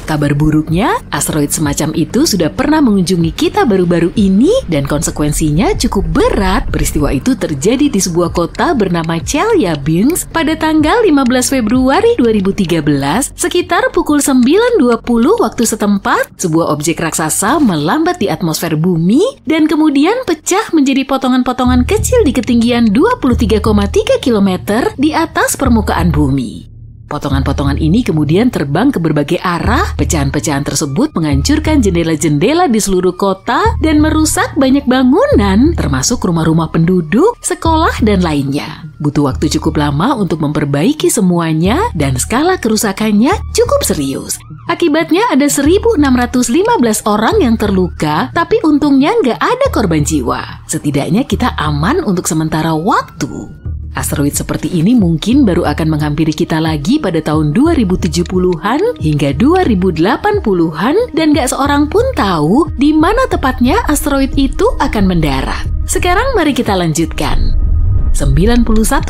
Kabar buruknya, asteroid semacam itu sudah pernah mengunjungi kita baru-baru ini dan konsekuensinya cukup berat. Peristiwa itu terjadi di sebuah kota bernama Chelyabinsk pada tanggal 15 Februari 2013, sekitar pukul 9.20 waktu setempat. Sebuah objek raksasa melambat di atmosfer bumi dan kemudian pecah menjadi potongan-potongan kecil di ketinggian 23,3 km di atas permukaan bumi. Potongan-potongan ini kemudian terbang ke berbagai arah. Pecahan-pecahan tersebut menghancurkan jendela-jendela di seluruh kota dan merusak banyak bangunan, termasuk rumah-rumah penduduk, sekolah, dan lainnya. Butuh waktu cukup lama untuk memperbaiki semuanya dan skala kerusakannya cukup serius. Akibatnya ada 1.615 orang yang terluka, tapi untungnya nggak ada korban jiwa. Setidaknya kita aman untuk sementara waktu. Asteroid seperti ini mungkin baru akan menghampiri kita lagi pada tahun 2070-an hingga 2080-an dan gak seorang pun tahu di mana tepatnya asteroid itu akan mendarat. Sekarang mari kita lanjutkan. 91,4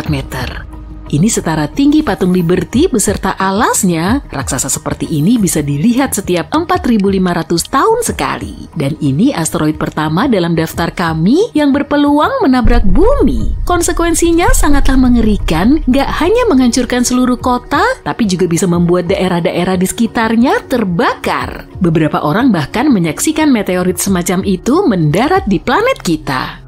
meter. Ini setara tinggi patung Liberty beserta alasnya. Raksasa seperti ini bisa dilihat setiap 4.500 tahun sekali. Dan ini asteroid pertama dalam daftar kami yang berpeluang menabrak bumi. Konsekuensinya sangatlah mengerikan, gak hanya menghancurkan seluruh kota, tapi juga bisa membuat daerah-daerah di sekitarnya terbakar. Beberapa orang bahkan menyaksikan meteorit semacam itu mendarat di planet kita.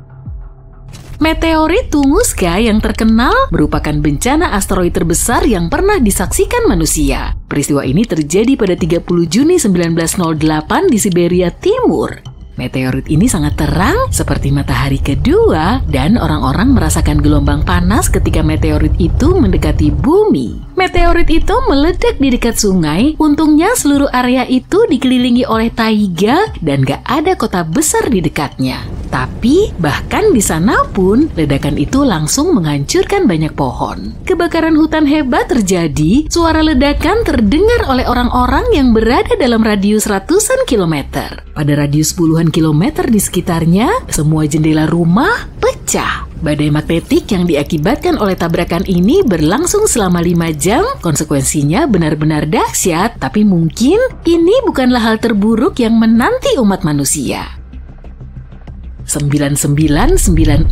Meteorit Tunguska yang terkenal merupakan bencana asteroid terbesar yang pernah disaksikan manusia. Peristiwa ini terjadi pada 30 Juni 1908 di Siberia Timur. Meteorit ini sangat terang seperti matahari kedua dan orang-orang merasakan gelombang panas ketika meteorit itu mendekati bumi. Meteorit itu meledak di dekat sungai, untungnya seluruh area itu dikelilingi oleh taiga dan gak ada kota besar di dekatnya. Tapi bahkan di sana pun ledakan itu langsung menghancurkan banyak pohon. Kebakaran hutan hebat terjadi, suara ledakan terdengar oleh orang-orang yang berada dalam radius ratusan kilometer. Pada radius puluhan kilometer di sekitarnya, semua jendela rumah pecah. Badai magnetik yang diakibatkan oleh tabrakan ini berlangsung selama 5 jam. Konsekuensinya benar-benar dahsyat, tapi mungkin ini bukanlah hal terburuk yang menanti umat manusia. 99942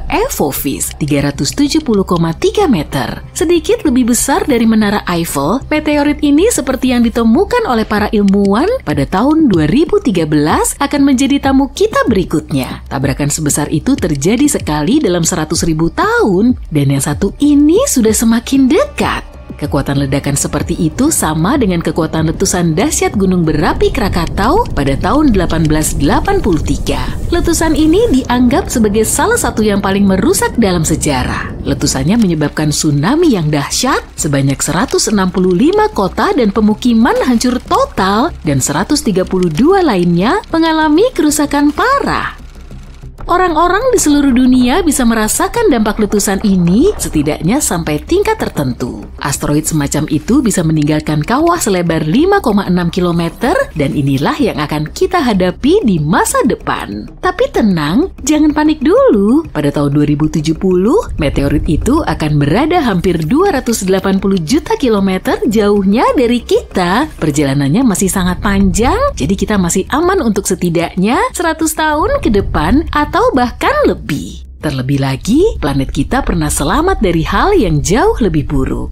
Apophis, 370,3 meter. Sedikit lebih besar dari Menara Eiffel, meteorit ini seperti yang ditemukan oleh para ilmuwan pada tahun 2013 akan menjadi tamu kita berikutnya. Tabrakan sebesar itu terjadi sekali dalam 100.000 tahun, dan yang satu ini sudah semakin dekat. Kekuatan ledakan seperti itu sama dengan kekuatan letusan dahsyat gunung berapi Krakatau pada tahun 1883. Letusan ini dianggap sebagai salah satu yang paling merusak dalam sejarah. Letusannya menyebabkan tsunami yang dahsyat, sebanyak 165 kota dan pemukiman hancur total dan 132 lainnya mengalami kerusakan parah. Orang-orang di seluruh dunia bisa merasakan dampak letusan ini setidaknya sampai tingkat tertentu. Asteroid semacam itu bisa meninggalkan kawah selebar 5,6 km dan inilah yang akan kita hadapi di masa depan. Tapi tenang, jangan panik dulu. Pada tahun 2070, meteorit itu akan berada hampir 280 juta kilometer jauhnya dari kita. Perjalanannya masih sangat panjang, jadi kita masih aman untuk setidaknya 100 tahun ke depan atau bahkan lebih. Terlebih lagi, planet kita pernah selamat dari hal yang jauh lebih buruk.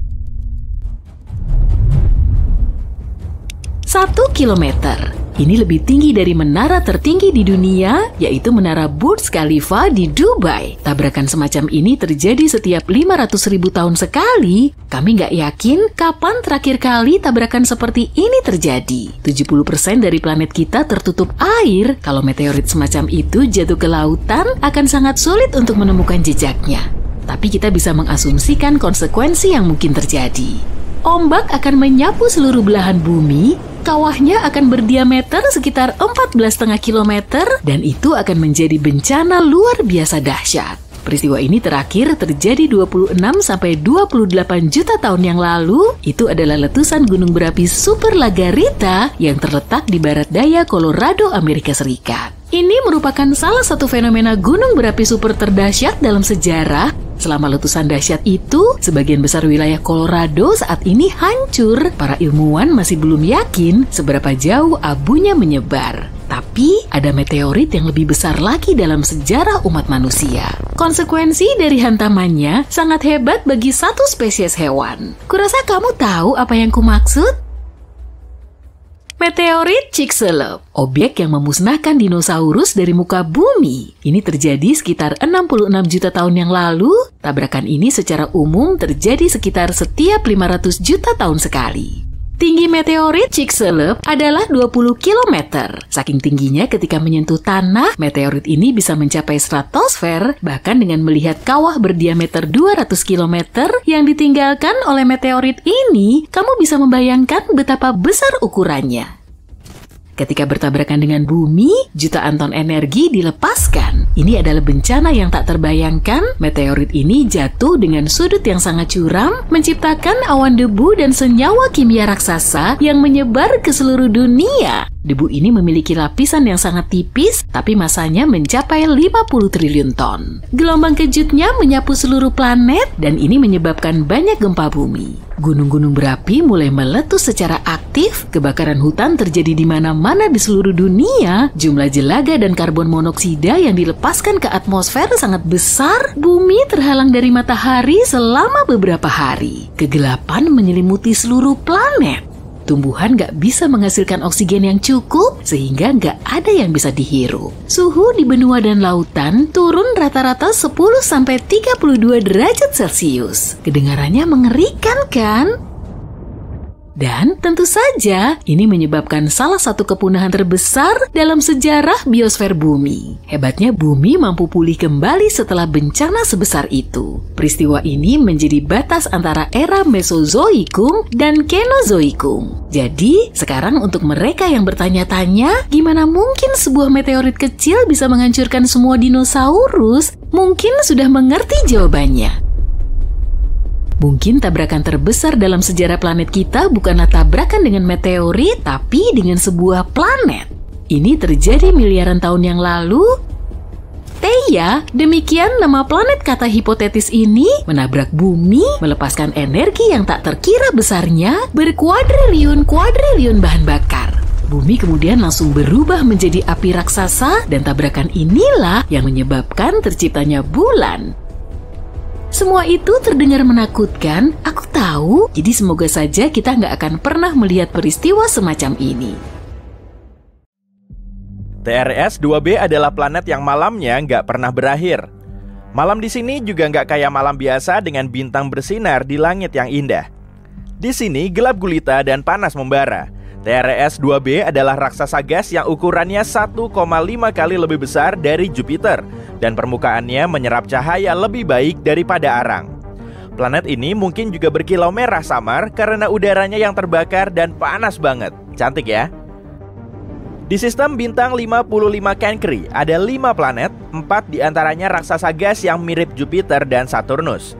1 kilometer. Ini lebih tinggi dari menara tertinggi di dunia, yaitu Menara Burj Khalifa di Dubai. Tabrakan semacam ini terjadi setiap 500.000 tahun sekali. Kami nggak yakin kapan terakhir kali tabrakan seperti ini terjadi. 70% dari planet kita tertutup air. Kalau meteorit semacam itu jatuh ke lautan, akan sangat sulit untuk menemukan jejaknya. Tapi kita bisa mengasumsikan konsekuensi yang mungkin terjadi. Ombak akan menyapu seluruh belahan bumi, kawahnya akan berdiameter sekitar 14,5 km dan itu akan menjadi bencana luar biasa dahsyat. Peristiwa ini terakhir terjadi 26-28 juta tahun yang lalu. Itu adalah letusan gunung berapi Super Lagarita yang terletak di barat daya Colorado, Amerika Serikat. Ini merupakan salah satu fenomena gunung berapi super terdahsyat dalam sejarah. Selama letusan dahsyat itu, sebagian besar wilayah Colorado saat ini hancur. Para ilmuwan masih belum yakin seberapa jauh abunya menyebar. Tapi ada meteorit yang lebih besar lagi dalam sejarah umat manusia. Konsekuensi dari hantamannya sangat hebat bagi satu spesies hewan. Kurasa kamu tahu apa yang kumaksud? Meteorit Chicxulub, objek yang memusnahkan dinosaurus dari muka bumi. Ini terjadi sekitar 66 juta tahun yang lalu. Tabrakan ini secara umum terjadi sekitar setiap 500 juta tahun sekali. Tinggi meteorit Chicxulub adalah 20 km. Saking tingginya ketika menyentuh tanah, meteorit ini bisa mencapai stratosfer, bahkan dengan melihat kawah berdiameter 200 km yang ditinggalkan oleh meteorit ini, kamu bisa membayangkan betapa besar ukurannya. Ketika bertabrakan dengan bumi, jutaan ton energi dilepaskan. Ini adalah bencana yang tak terbayangkan. Meteorit ini jatuh dengan sudut yang sangat curam, menciptakan awan debu dan senyawa kimia raksasa yang menyebar ke seluruh dunia. Debu ini memiliki lapisan yang sangat tipis, tapi masanya mencapai 50 triliun ton. Gelombang kejutnya menyapu seluruh planet, dan ini menyebabkan banyak gempa bumi. Gunung-gunung berapi mulai meletus secara aktif, kebakaran hutan terjadi di mana-mana di seluruh dunia, jumlah jelaga dan karbon monoksida yang dilepaskan ke atmosfer sangat besar, bumi terhalang dari matahari selama beberapa hari. Kegelapan menyelimuti seluruh planet. Tumbuhan gak bisa menghasilkan oksigen yang cukup sehingga gak ada yang bisa dihirup. Suhu di benua dan lautan turun rata-rata 10-32 derajat Celcius. Kedengarannya mengerikan kan? Dan tentu saja ini menyebabkan salah satu kepunahan terbesar dalam sejarah biosfer bumi. Hebatnya bumi mampu pulih kembali setelah bencana sebesar itu. Peristiwa ini menjadi batas antara era Mesozoikum dan Kenozoikum. Jadi, sekarang untuk mereka yang bertanya-tanya, gimana mungkin sebuah meteorit kecil bisa menghancurkan semua dinosaurus? Mungkin sudah mengerti jawabannya. Mungkin tabrakan terbesar dalam sejarah planet kita bukanlah tabrakan dengan meteorit, tapi dengan sebuah planet. Ini terjadi miliaran tahun yang lalu. Theia, demikian nama planet kata hipotetis ini, menabrak bumi, melepaskan energi yang tak terkira besarnya, berkuadriliun-kuadriliun bahan bakar. Bumi kemudian langsung berubah menjadi api raksasa, dan tabrakan inilah yang menyebabkan terciptanya bulan. Semua itu terdengar menakutkan, aku tahu, jadi semoga saja kita nggak akan pernah melihat peristiwa semacam ini. TRS-2b adalah planet yang malamnya nggak pernah berakhir. Malam di sini juga nggak kayak malam biasa dengan bintang bersinar di langit yang indah. Di sini gelap gulita dan panas membara. TRES-2b adalah raksasa gas yang ukurannya 1,5 kali lebih besar dari Jupiter dan permukaannya menyerap cahaya lebih baik daripada arang. Planet ini mungkin juga berkilau merah samar karena udaranya yang terbakar dan panas banget. Cantik ya? Di sistem bintang 55 Cancri ada 5 planet, 4 diantaranya raksasa gas yang mirip Jupiter dan Saturnus.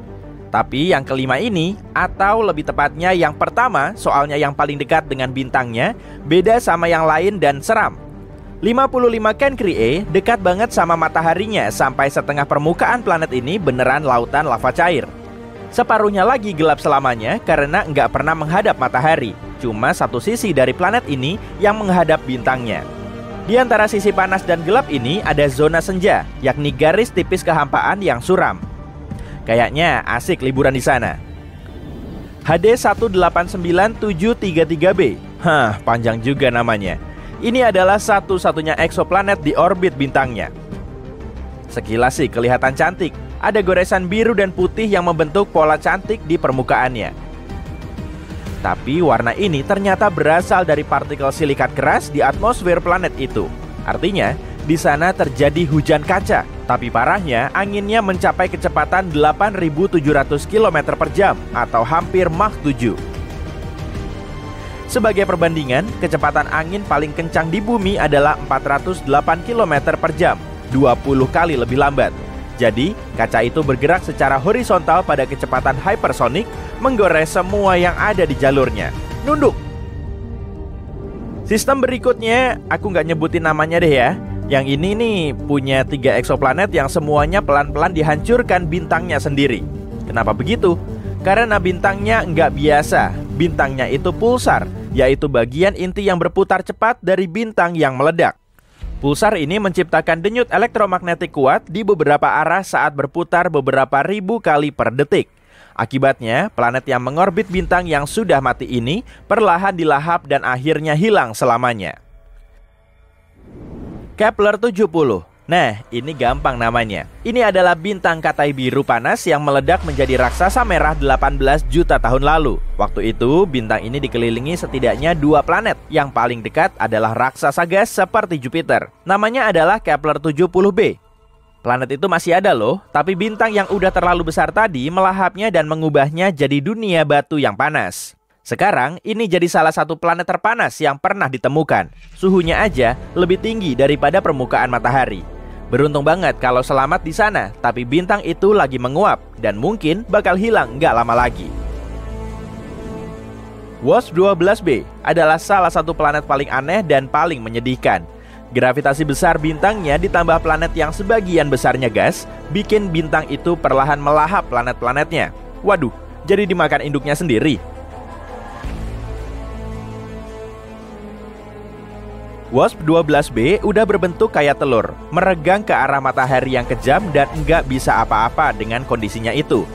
Tapi yang kelima ini, atau lebih tepatnya yang pertama, soalnya yang paling dekat dengan bintangnya, beda sama yang lain dan seram. 55 Cancri E dekat banget sama mataharinya sampai setengah permukaan planet ini beneran lautan lava cair. Separuhnya lagi gelap selamanya karena nggak pernah menghadap matahari. Cuma satu sisi dari planet ini yang menghadap bintangnya. Di antara sisi panas dan gelap ini ada zona senja, yakni garis tipis kehampaan yang suram. Kayaknya asik liburan di sana. HD 1897333b. Panjang juga namanya. Ini adalah satu-satunya eksoplanet di orbit bintangnya. Sekilas sih kelihatan cantik. Ada goresan biru dan putih yang membentuk pola cantik di permukaannya. Tapi warna ini ternyata berasal dari partikel silikat keras di atmosfer planet itu. Artinya, di sana terjadi hujan kaca. Tapi parahnya, anginnya mencapai kecepatan 8.700 km per jam atau hampir Mach 7. Sebagai perbandingan, kecepatan angin paling kencang di bumi adalah 408 km per jam, 20 kali lebih lambat. Jadi, kaca itu bergerak secara horizontal pada kecepatan hypersonik, menggores semua yang ada di jalurnya. Nunduk! Sistem berikutnya, aku nggak nyebutin namanya deh ya. Yang ini nih punya 3 eksoplanet yang semuanya pelan-pelan dihancurkan bintangnya sendiri. Kenapa begitu? Karena bintangnya nggak biasa. Bintangnya itu pulsar, yaitu bagian inti yang berputar cepat dari bintang yang meledak. Pulsar ini menciptakan denyut elektromagnetik kuat di beberapa arah saat berputar beberapa ribu kali per detik. Akibatnya, planet yang mengorbit bintang yang sudah mati ini perlahan dilahap dan akhirnya hilang selamanya. Kepler 70. Nah, ini gampang namanya. Ini adalah bintang katai biru panas yang meledak menjadi raksasa merah 18 juta tahun lalu. Waktu itu, bintang ini dikelilingi setidaknya 2 planet. Yang paling dekat adalah raksasa gas seperti Jupiter. Namanya adalah Kepler 70b. Planet itu masih ada loh, tapi bintang yang udah terlalu besar tadi melahapnya dan mengubahnya jadi dunia batu yang panas. Sekarang, ini jadi salah satu planet terpanas yang pernah ditemukan. Suhunya aja lebih tinggi daripada permukaan matahari. Beruntung banget kalau selamat di sana, tapi bintang itu lagi menguap dan mungkin bakal hilang nggak lama lagi. WASP-12b adalah salah satu planet paling aneh dan paling menyedihkan. Gravitasi besar bintangnya ditambah planet yang sebagian besarnya gas, bikin bintang itu perlahan melahap planet-planetnya. Waduh, jadi dimakan induknya sendiri. WASP-12b udah berbentuk kayak telur, meregang ke arah matahari yang kejam dan nggak bisa apa-apa dengan kondisinya itu.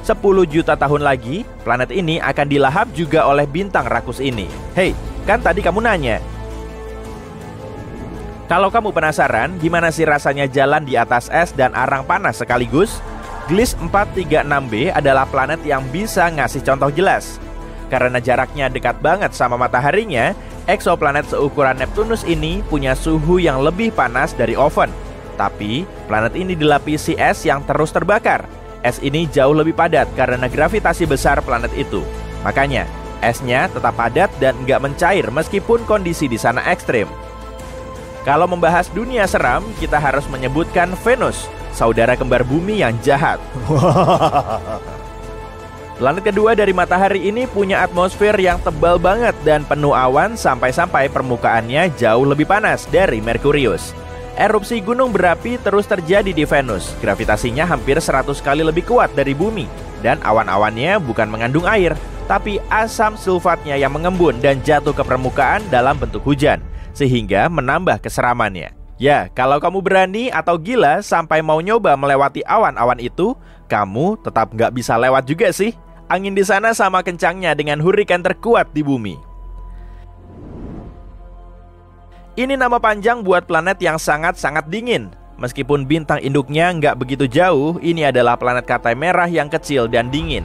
10 juta tahun lagi, planet ini akan dilahap juga oleh bintang rakus ini. Hei, kan tadi kamu nanya. Kalau kamu penasaran gimana sih rasanya jalan di atas es dan arang panas sekaligus, Gliese 436b adalah planet yang bisa ngasih contoh jelas. Karena jaraknya dekat banget sama mataharinya, eksoplanet seukuran Neptunus ini punya suhu yang lebih panas dari oven. Tapi, planet ini dilapisi es yang terus terbakar. Es ini jauh lebih padat karena gravitasi besar planet itu. Makanya, esnya tetap padat dan nggak mencair meskipun kondisi di sana ekstrim. Kalau membahas dunia seram, kita harus menyebutkan Venus, saudara kembar bumi yang jahat. Planet kedua dari matahari ini punya atmosfer yang tebal banget dan penuh awan sampai-sampai permukaannya jauh lebih panas dari Merkurius. Erupsi gunung berapi terus terjadi di Venus. Gravitasinya hampir 100 kali lebih kuat dari bumi. Dan awan-awannya bukan mengandung air, tapi asam sulfatnya yang mengembun dan jatuh ke permukaan dalam bentuk hujan, sehingga menambah keseramannya. Ya, kalau kamu berani atau gila sampai mau nyoba melewati awan-awan itu, kamu tetap nggak bisa lewat juga sih. Angin di sana sama kencangnya dengan hurikan terkuat di bumi. Ini nama panjang buat planet yang sangat-sangat dingin. Meskipun bintang induknya nggak begitu jauh, ini adalah planet katai merah yang kecil dan dingin.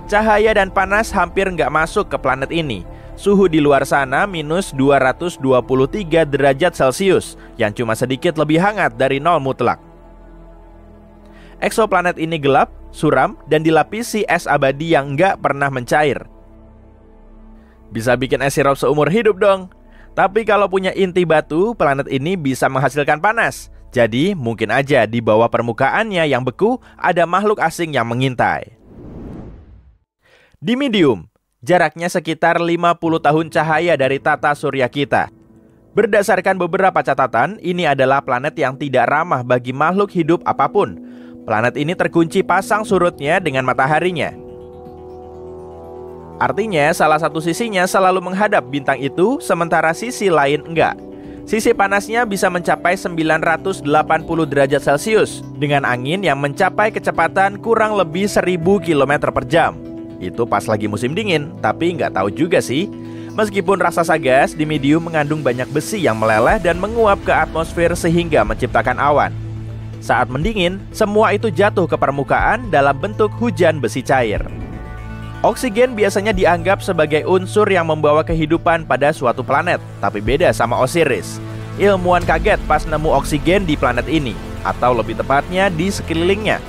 Cahaya dan panas hampir nggak masuk ke planet ini. Suhu di luar sana minus 223 derajat Celcius, yang cuma sedikit lebih hangat dari nol mutlak. Eksoplanet ini gelap, suram, dan dilapisi es abadi yang nggak pernah mencair. Bisa bikin es sirup seumur hidup dong. Tapi kalau punya inti batu, planet ini bisa menghasilkan panas. Jadi mungkin aja di bawah permukaannya yang beku ada makhluk asing yang mengintai. Dimidium, jaraknya sekitar 50 tahun cahaya dari tata surya kita. Berdasarkan beberapa catatan, ini adalah planet yang tidak ramah bagi makhluk hidup apapun. Planet ini terkunci pasang surutnya dengan mataharinya. Artinya salah satu sisinya selalu menghadap bintang itu, sementara sisi lain enggak. Sisi panasnya bisa mencapai 980 derajat Celcius dengan angin yang mencapai kecepatan kurang lebih 1000 km per jam. Itu pas lagi musim dingin, tapi nggak tahu juga sih. Meskipun raksasa gas, Dimidium mengandung banyak besi yang meleleh dan menguap ke atmosfer sehingga menciptakan awan. Saat mendingin, semua itu jatuh ke permukaan dalam bentuk hujan besi cair. Oksigen biasanya dianggap sebagai unsur yang membawa kehidupan pada suatu planet, tapi beda sama Osiris. Ilmuwan kaget pas nemu oksigen di planet ini, atau lebih tepatnya di sekelilingnya.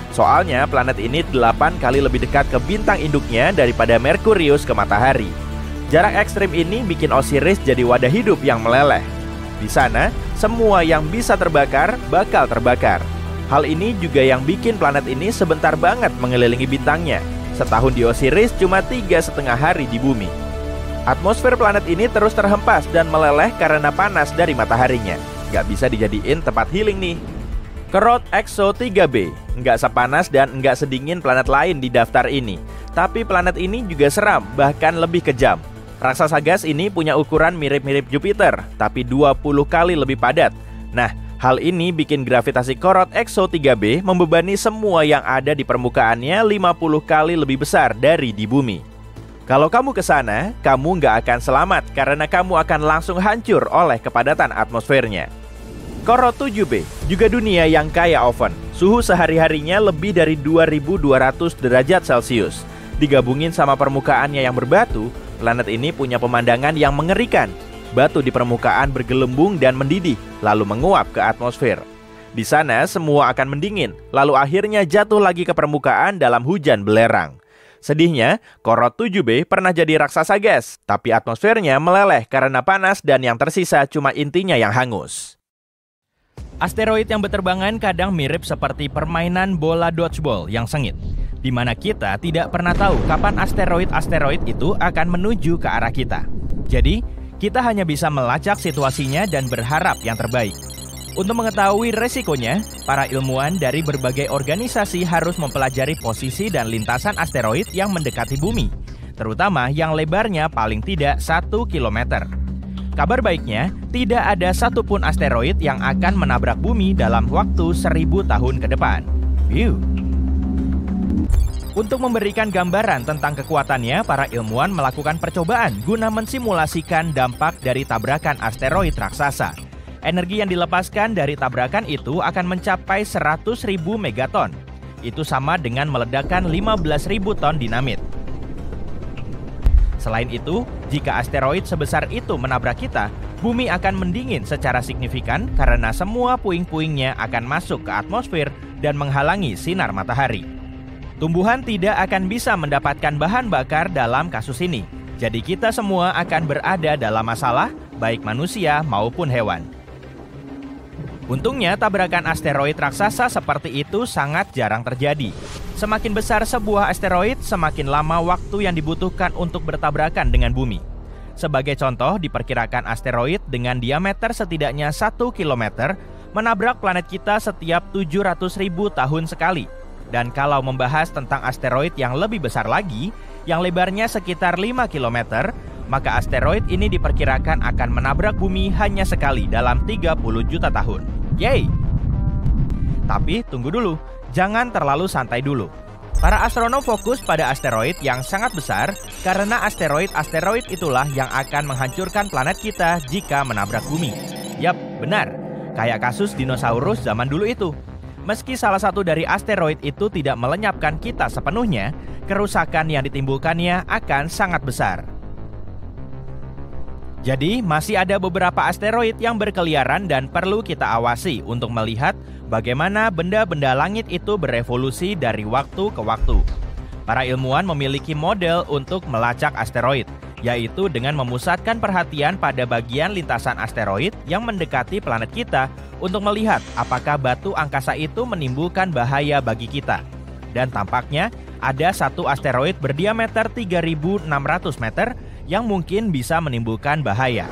Soalnya planet ini 8 kali lebih dekat ke bintang induknya daripada Merkurius ke matahari. Jarak ekstrim ini bikin Osiris jadi wadah hidup yang meleleh. Di sana, semua yang bisa terbakar bakal terbakar. Hal ini juga yang bikin planet ini sebentar banget mengelilingi bintangnya. Setahun di Osiris cuma 3,5 hari di bumi. Atmosfer planet ini terus terhempas dan meleleh karena panas dari mataharinya. Nggak bisa dijadiin tempat healing nih. Korot Exo 3b nggak sepanas dan nggak sedingin planet lain di daftar ini. Tapi planet ini juga seram, bahkan lebih kejam. Raksasa gas ini punya ukuran mirip-mirip Jupiter, tapi 20 kali lebih padat. Nah, hal ini bikin gravitasi Korot Exo 3b membebani semua yang ada di permukaannya 50 kali lebih besar dari di bumi. Kalau kamu ke sana, kamu nggak akan selamat karena kamu akan langsung hancur oleh kepadatan atmosfernya. Korot 7b, juga dunia yang kaya oven. Suhu sehari-harinya lebih dari 2200 derajat Celcius. Digabungin sama permukaannya yang berbatu, planet ini punya pemandangan yang mengerikan. Batu di permukaan bergelembung dan mendidih, lalu menguap ke atmosfer. Di sana semua akan mendingin, lalu akhirnya jatuh lagi ke permukaan dalam hujan belerang. Sedihnya, Korot 7b pernah jadi raksasa gas, tapi atmosfernya meleleh karena panas dan yang tersisa cuma intinya yang hangus. Asteroid yang berterbangan kadang mirip seperti permainan bola dodgeball yang sengit, di mana kita tidak pernah tahu kapan asteroid-asteroid itu akan menuju ke arah kita. Jadi, kita hanya bisa melacak situasinya dan berharap yang terbaik. Untuk mengetahui resikonya, para ilmuwan dari berbagai organisasi harus mempelajari posisi dan lintasan asteroid yang mendekati bumi, terutama yang lebarnya paling tidak 1 km. Kabar baiknya, tidak ada satupun asteroid yang akan menabrak bumi dalam waktu 1000 tahun ke depan. Untuk memberikan gambaran tentang kekuatannya, para ilmuwan melakukan percobaan guna mensimulasikan dampak dari tabrakan asteroid raksasa. Energi yang dilepaskan dari tabrakan itu akan mencapai 100.000 megaton. Itu sama dengan meledakkan 15.000 ton dinamit. Selain itu, jika asteroid sebesar itu menabrak kita, bumi akan mendingin secara signifikan karena semua puing-puingnya akan masuk ke atmosfer dan menghalangi sinar matahari. Tumbuhan tidak akan bisa mendapatkan bahan bakar dalam kasus ini. Jadi kita semua akan berada dalam masalah, baik manusia maupun hewan. Untungnya tabrakan asteroid raksasa seperti itu sangat jarang terjadi. Semakin besar sebuah asteroid, semakin lama waktu yang dibutuhkan untuk bertabrakan dengan bumi. Sebagai contoh, diperkirakan asteroid dengan diameter setidaknya 1 km menabrak planet kita setiap 700.000 tahun sekali. Dan kalau membahas tentang asteroid yang lebih besar lagi, yang lebarnya sekitar 5 km, maka asteroid ini diperkirakan akan menabrak bumi hanya sekali dalam 30 juta tahun. Yeay! Tapi tunggu dulu, jangan terlalu santai dulu. Para astronom fokus pada asteroid yang sangat besar karena asteroid-asteroid itulah yang akan menghancurkan planet kita jika menabrak bumi. Yap, benar. Kayak kasus dinosaurus zaman dulu itu. Meski salah satu dari asteroid itu tidak melenyapkan kita sepenuhnya, kerusakan yang ditimbulkannya akan sangat besar. Jadi, masih ada beberapa asteroid yang berkeliaran dan perlu kita awasi untuk melihat bagaimana benda-benda langit itu berevolusi dari waktu ke waktu. Para ilmuwan memiliki model untuk melacak asteroid, yaitu dengan memusatkan perhatian pada bagian lintasan asteroid yang mendekati planet kita untuk melihat apakah batu angkasa itu menimbulkan bahaya bagi kita. Dan tampaknya ada satu asteroid berdiameter 3.600 meter yang mungkin bisa menimbulkan bahaya.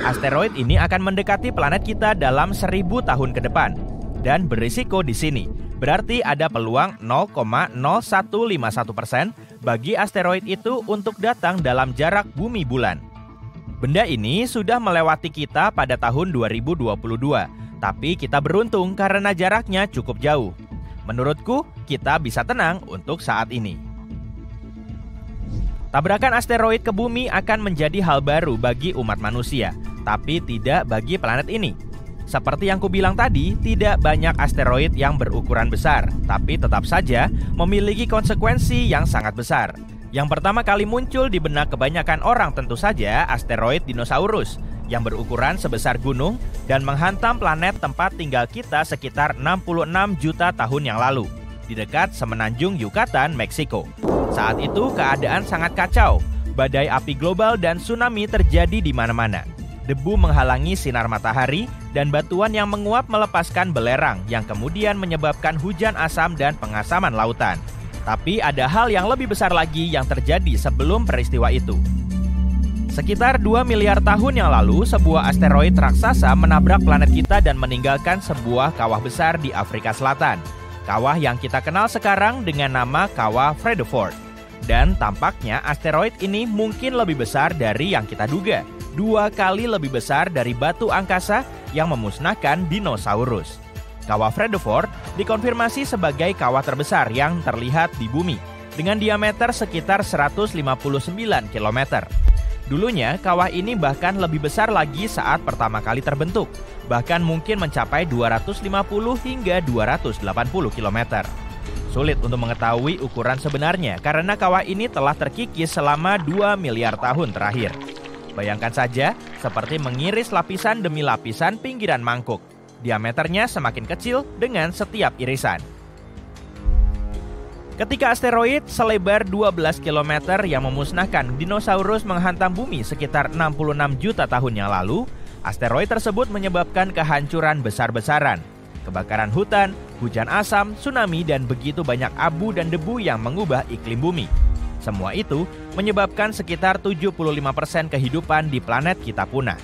Asteroid ini akan mendekati planet kita dalam 1.000 tahun ke depan dan berisiko di sini. Berarti ada peluang 0,0151% bagi asteroid itu untuk datang dalam jarak bumi bulan. Benda ini sudah melewati kita pada tahun 2022, tapi kita beruntung karena jaraknya cukup jauh. Menurutku, kita bisa tenang untuk saat ini. Tabrakan asteroid ke bumi akan menjadi hal baru bagi umat manusia, tapi tidak bagi planet ini. Seperti yang kubilang tadi, tidak banyak asteroid yang berukuran besar, tapi tetap saja memiliki konsekuensi yang sangat besar. Yang pertama kali muncul di benak kebanyakan orang tentu saja asteroid dinosaurus, yang berukuran sebesar gunung dan menghantam planet tempat tinggal kita sekitar 66 juta tahun yang lalu, di dekat semenanjung Yucatan, Meksiko. Saat itu keadaan sangat kacau, badai api global dan tsunami terjadi di mana-mana. Debu menghalangi sinar matahari dan batuan yang menguap melepaskan belerang yang kemudian menyebabkan hujan asam dan pengasaman lautan. Tapi ada hal yang lebih besar lagi yang terjadi sebelum peristiwa itu. Sekitar 2 miliar tahun yang lalu, sebuah asteroid raksasa menabrak planet kita dan meninggalkan sebuah kawah besar di Afrika Selatan. Kawah yang kita kenal sekarang dengan nama Kawah Fredeford. Dan tampaknya asteroid ini mungkin lebih besar dari yang kita duga. 2 kali lebih besar dari batu angkasa yang memusnahkan dinosaurus. Kawah Fredeford dikonfirmasi sebagai kawah terbesar yang terlihat di bumi, dengan diameter sekitar 159 km. Dulunya, kawah ini bahkan lebih besar lagi saat pertama kali terbentuk, bahkan mungkin mencapai 250 hingga 280 km. Sulit untuk mengetahui ukuran sebenarnya karena kawah ini telah terkikis selama 2 miliar tahun terakhir. Bayangkan saja, seperti mengiris lapisan demi lapisan pinggiran mangkuk. Diameternya semakin kecil dengan setiap irisan. Ketika asteroid selebar 12 km yang memusnahkan dinosaurus menghantam bumi sekitar 66 juta tahun yang lalu, asteroid tersebut menyebabkan kehancuran besar-besaran, kebakaran hutan, hujan asam, tsunami, dan begitu banyak abu dan debu yang mengubah iklim bumi. Semua itu menyebabkan sekitar 75% kehidupan di planet kita punah.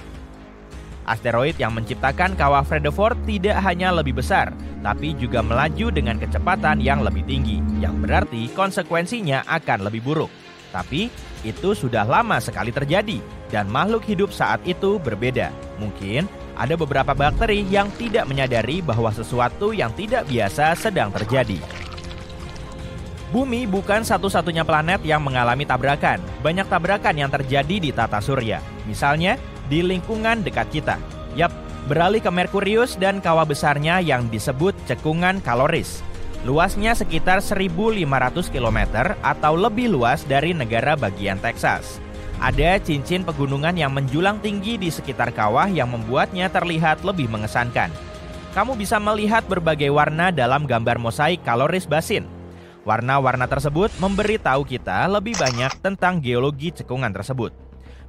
Asteroid yang menciptakan kawah Fredeford tidak hanya lebih besar, tapi juga melaju dengan kecepatan yang lebih tinggi, yang berarti konsekuensinya akan lebih buruk. Tapi itu sudah lama sekali terjadi, dan makhluk hidup saat itu berbeda. Mungkin ada beberapa bakteri yang tidak menyadari bahwa sesuatu yang tidak biasa sedang terjadi. Bumi bukan satu-satunya planet yang mengalami tabrakan. Banyak tabrakan yang terjadi di tata surya, misalnya di lingkungan dekat kita. Yap, beralih ke Merkurius dan kawah besarnya yang disebut cekungan Kaloris. Luasnya sekitar 1.500 km atau lebih luas dari negara bagian Texas. Ada cincin pegunungan yang menjulang tinggi di sekitar kawah yang membuatnya terlihat lebih mengesankan. Kamu bisa melihat berbagai warna dalam gambar mosaik Kaloris Basin. Warna-warna tersebut memberitahu kita lebih banyak tentang geologi cekungan tersebut.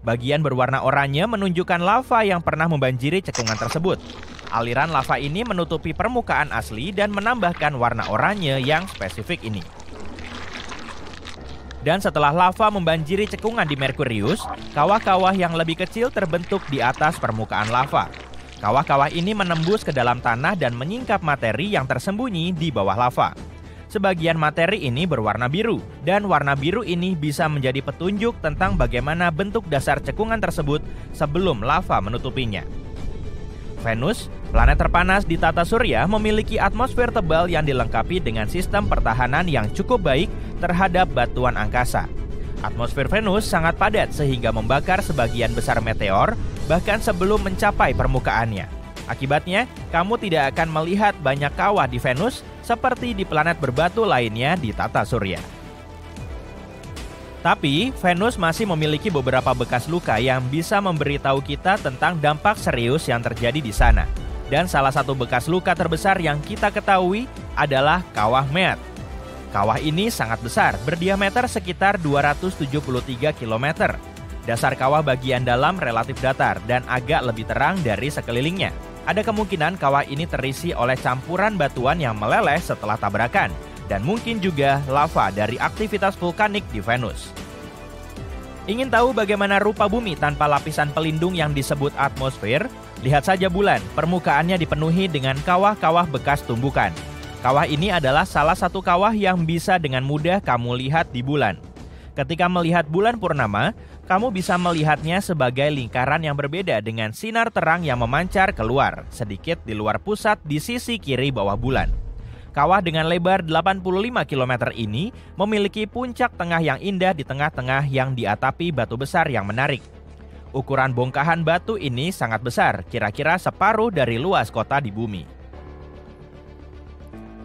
Bagian berwarna oranye menunjukkan lava yang pernah membanjiri cekungan tersebut. Aliran lava ini menutupi permukaan asli dan menambahkan warna oranye yang spesifik ini. Dan setelah lava membanjiri cekungan di Merkurius, kawah-kawah yang lebih kecil terbentuk di atas permukaan lava. Kawah-kawah ini menembus ke dalam tanah dan menyingkap materi yang tersembunyi di bawah lava. Sebagian materi ini berwarna biru, dan warna biru ini bisa menjadi petunjuk tentang bagaimana bentuk dasar cekungan tersebut sebelum lava menutupinya. Venus, planet terpanas di tata surya, memiliki atmosfer tebal yang dilengkapi dengan sistem pertahanan yang cukup baik terhadap batuan angkasa. Atmosfer Venus sangat padat sehingga membakar sebagian besar meteor bahkan sebelum mencapai permukaannya. Akibatnya, kamu tidak akan melihat banyak kawah di Venus seperti di planet berbatu lainnya di tata surya. Tapi, Venus masih memiliki beberapa bekas luka yang bisa memberitahu kita tentang dampak serius yang terjadi di sana. Dan salah satu bekas luka terbesar yang kita ketahui adalah Kawah Mead. Kawah ini sangat besar, berdiameter sekitar 273 km. Dasar kawah bagian dalam relatif datar dan agak lebih terang dari sekelilingnya. Ada kemungkinan kawah ini terisi oleh campuran batuan yang meleleh setelah tabrakan, dan mungkin juga lava dari aktivitas vulkanik di Venus. Ingin tahu bagaimana rupa bumi tanpa lapisan pelindung yang disebut atmosfer? Lihat saja bulan, permukaannya dipenuhi dengan kawah-kawah bekas tumbukan. Kawah ini adalah salah satu kawah yang bisa dengan mudah kamu lihat di bulan. Ketika melihat bulan purnama, kamu bisa melihatnya sebagai lingkaran yang berbeda dengan sinar terang yang memancar keluar, sedikit di luar pusat di sisi kiri bawah bulan. Kawah dengan lebar 85 km ini memiliki puncak tengah yang indah di tengah-tengah yang diatapi batu besar yang menarik. Ukuran bongkahan batu ini sangat besar, kira-kira separuh dari luas kota di bumi.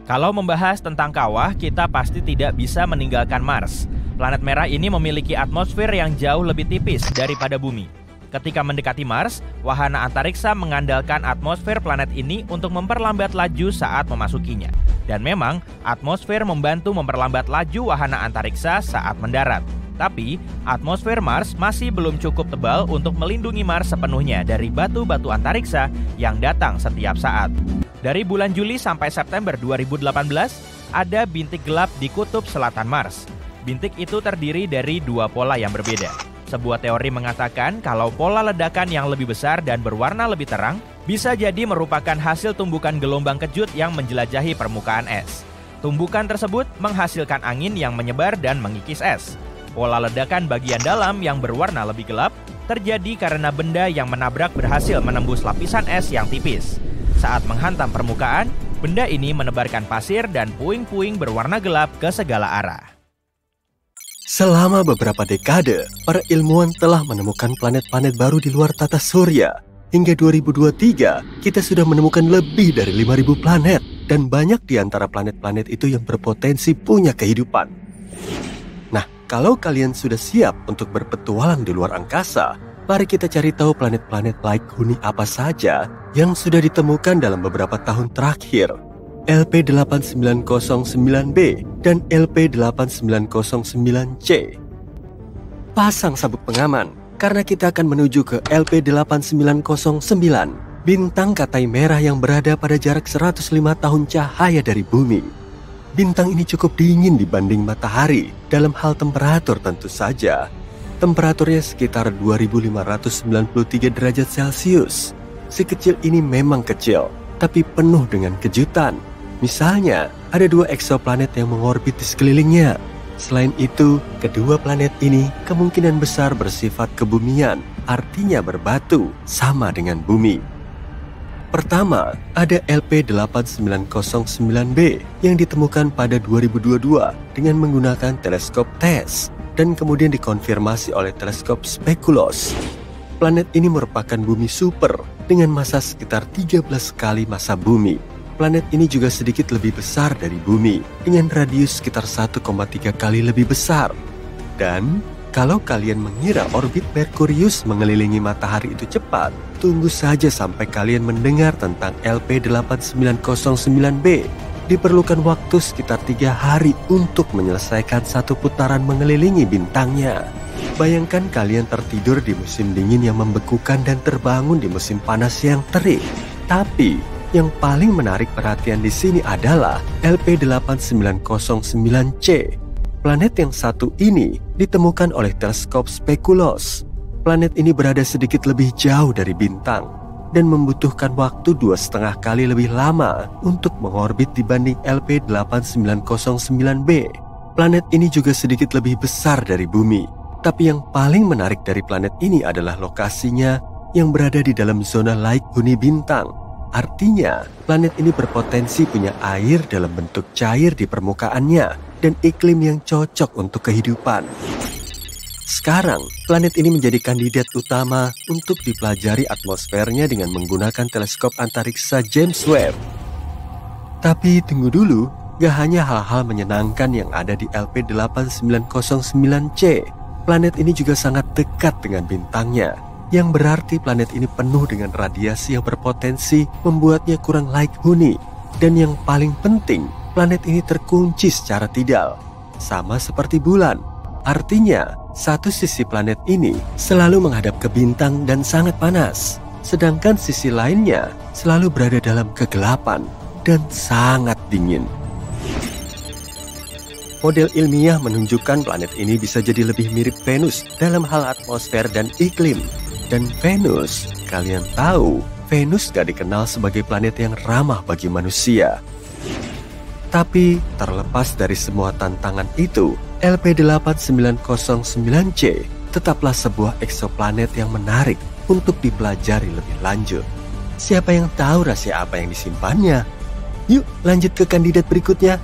Kalau membahas tentang kawah, kita pasti tidak bisa meninggalkan Mars. Planet merah ini memiliki atmosfer yang jauh lebih tipis daripada bumi. Ketika mendekati Mars, wahana antariksa mengandalkan atmosfer planet ini untuk memperlambat laju saat memasukinya. Dan memang, atmosfer membantu memperlambat laju wahana antariksa saat mendarat. Tapi, atmosfer Mars masih belum cukup tebal untuk melindungi Mars sepenuhnya dari batu-batu antariksa yang datang setiap saat. Dari bulan Juli sampai September 2018, ada bintik gelap di kutub selatan Mars. Bintik itu terdiri dari dua pola yang berbeda. Sebuah teori mengatakan kalau pola ledakan yang lebih besar dan berwarna lebih terang bisa jadi merupakan hasil tumbukan gelombang kejut yang menjelajahi permukaan es. Tumbukan tersebut menghasilkan angin yang menyebar dan mengikis es. Pola ledakan bagian dalam yang berwarna lebih gelap terjadi karena benda yang menabrak berhasil menembus lapisan es yang tipis. Saat menghantam permukaan, benda ini menebarkan pasir dan puing-puing berwarna gelap ke segala arah. Selama beberapa dekade, para ilmuwan telah menemukan planet-planet baru di luar tata surya. Hingga 2023, kita sudah menemukan lebih dari 5.000 planet. Dan banyak di antara planet-planet itu yang berpotensi punya kehidupan. Nah, kalau kalian sudah siap untuk berpetualang di luar angkasa, mari kita cari tahu planet-planet laik huni apa saja yang sudah ditemukan dalam beberapa tahun terakhir. LP8909b dan LP8909c. Pasang sabuk pengaman, karena kita akan menuju ke LP8909, bintang Katai merah yang berada pada jarak 105 tahun cahaya dari bumi. Bintang ini cukup dingin dibanding matahari dalam hal temperatur tentu saja. Temperaturnya sekitar 2593 derajat Celcius. Si kecil ini memang kecil, tapi penuh dengan kejutan. Misalnya, ada dua eksoplanet yang mengorbit di sekelilingnya. Selain itu, kedua planet ini kemungkinan besar bersifat kebumian, artinya berbatu, sama dengan bumi. Pertama, ada LP8909b yang ditemukan pada 2022 dengan menggunakan teleskop TESS dan kemudian dikonfirmasi oleh teleskop Speculos. Planet ini merupakan bumi super dengan massa sekitar 13 kali massa bumi. Planet ini juga sedikit lebih besar dari bumi, dengan radius sekitar 1,3 kali lebih besar. Dan, kalau kalian mengira orbit Merkurius mengelilingi matahari itu cepat, tunggu saja sampai kalian mendengar tentang LP8909b. Diperlukan waktu sekitar 3 hari untuk menyelesaikan satu putaran mengelilingi bintangnya. Bayangkan kalian tertidur di musim dingin yang membekukan dan terbangun di musim panas yang terik. Tapi, yang paling menarik perhatian di sini adalah LP8909c. Planet yang satu ini ditemukan oleh teleskop Speculos. Planet ini berada sedikit lebih jauh dari bintang dan membutuhkan waktu 2,5 kali lebih lama untuk mengorbit dibanding LP8909b. Planet ini juga sedikit lebih besar dari bumi. Tapi yang paling menarik dari planet ini adalah lokasinya yang berada di dalam zona laik huni bintang. Artinya, planet ini berpotensi punya air dalam bentuk cair di permukaannya dan iklim yang cocok untuk kehidupan. Sekarang, planet ini menjadi kandidat utama untuk dipelajari atmosfernya dengan menggunakan teleskop antariksa James Webb. Tapi tunggu dulu, gak hanya hal-hal menyenangkan yang ada di LP8909C. Planet ini juga sangat dekat dengan bintangnya, yang berarti planet ini penuh dengan radiasi yang berpotensi membuatnya kurang layak huni. Dan yang paling penting, planet ini terkunci secara tidal, sama seperti bulan. Artinya, satu sisi planet ini selalu menghadap ke bintang dan sangat panas, sedangkan sisi lainnya selalu berada dalam kegelapan dan sangat dingin. Model ilmiah menunjukkan planet ini bisa jadi lebih mirip Venus dalam hal atmosfer dan iklim. Dan Venus, kalian tahu, Venus gak dikenal sebagai planet yang ramah bagi manusia. Tapi terlepas dari semua tantangan itu, LP8909C tetaplah sebuah eksoplanet yang menarik untuk dipelajari lebih lanjut. Siapa yang tahu rahasia apa yang disimpannya? Yuk lanjut ke kandidat berikutnya.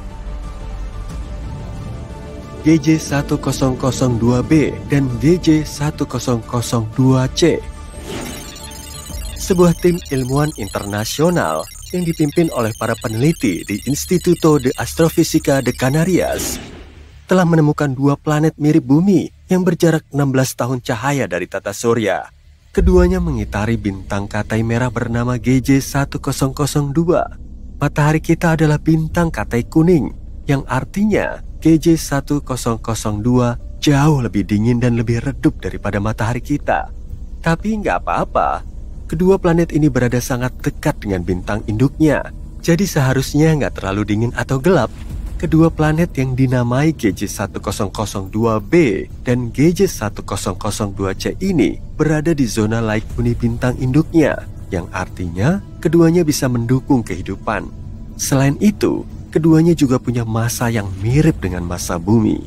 GJ1002b dan GJ1002C. Sebuah tim ilmuwan internasional yang dipimpin oleh para peneliti di Instituto de Astrofísica de Canarias telah menemukan dua planet mirip bumi yang berjarak 16 tahun cahaya dari tata surya. Keduanya mengitari bintang katai merah bernama GJ1002. Matahari kita adalah bintang katai kuning, yang artinya GJ1002 jauh lebih dingin dan lebih redup daripada matahari kita. Tapi nggak apa-apa, kedua planet ini berada sangat dekat dengan bintang induknya. Jadi seharusnya nggak terlalu dingin atau gelap. Kedua planet yang dinamai GJ1002b dan GJ1002c ini berada di zona layak huni bintang induknya, yang artinya keduanya bisa mendukung kehidupan. Selain itu, keduanya juga punya massa yang mirip dengan massa bumi.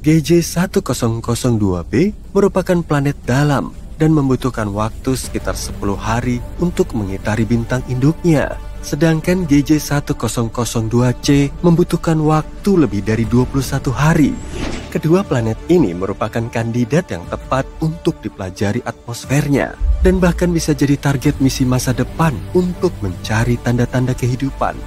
GJ1002b merupakan planet dalam dan membutuhkan waktu sekitar 10 hari untuk mengitari bintang induknya. Sedangkan GJ1002c membutuhkan waktu lebih dari 21 hari. Kedua planet ini merupakan kandidat yang tepat untuk dipelajari atmosfernya dan bahkan bisa jadi target misi masa depan untuk mencari tanda-tanda kehidupan.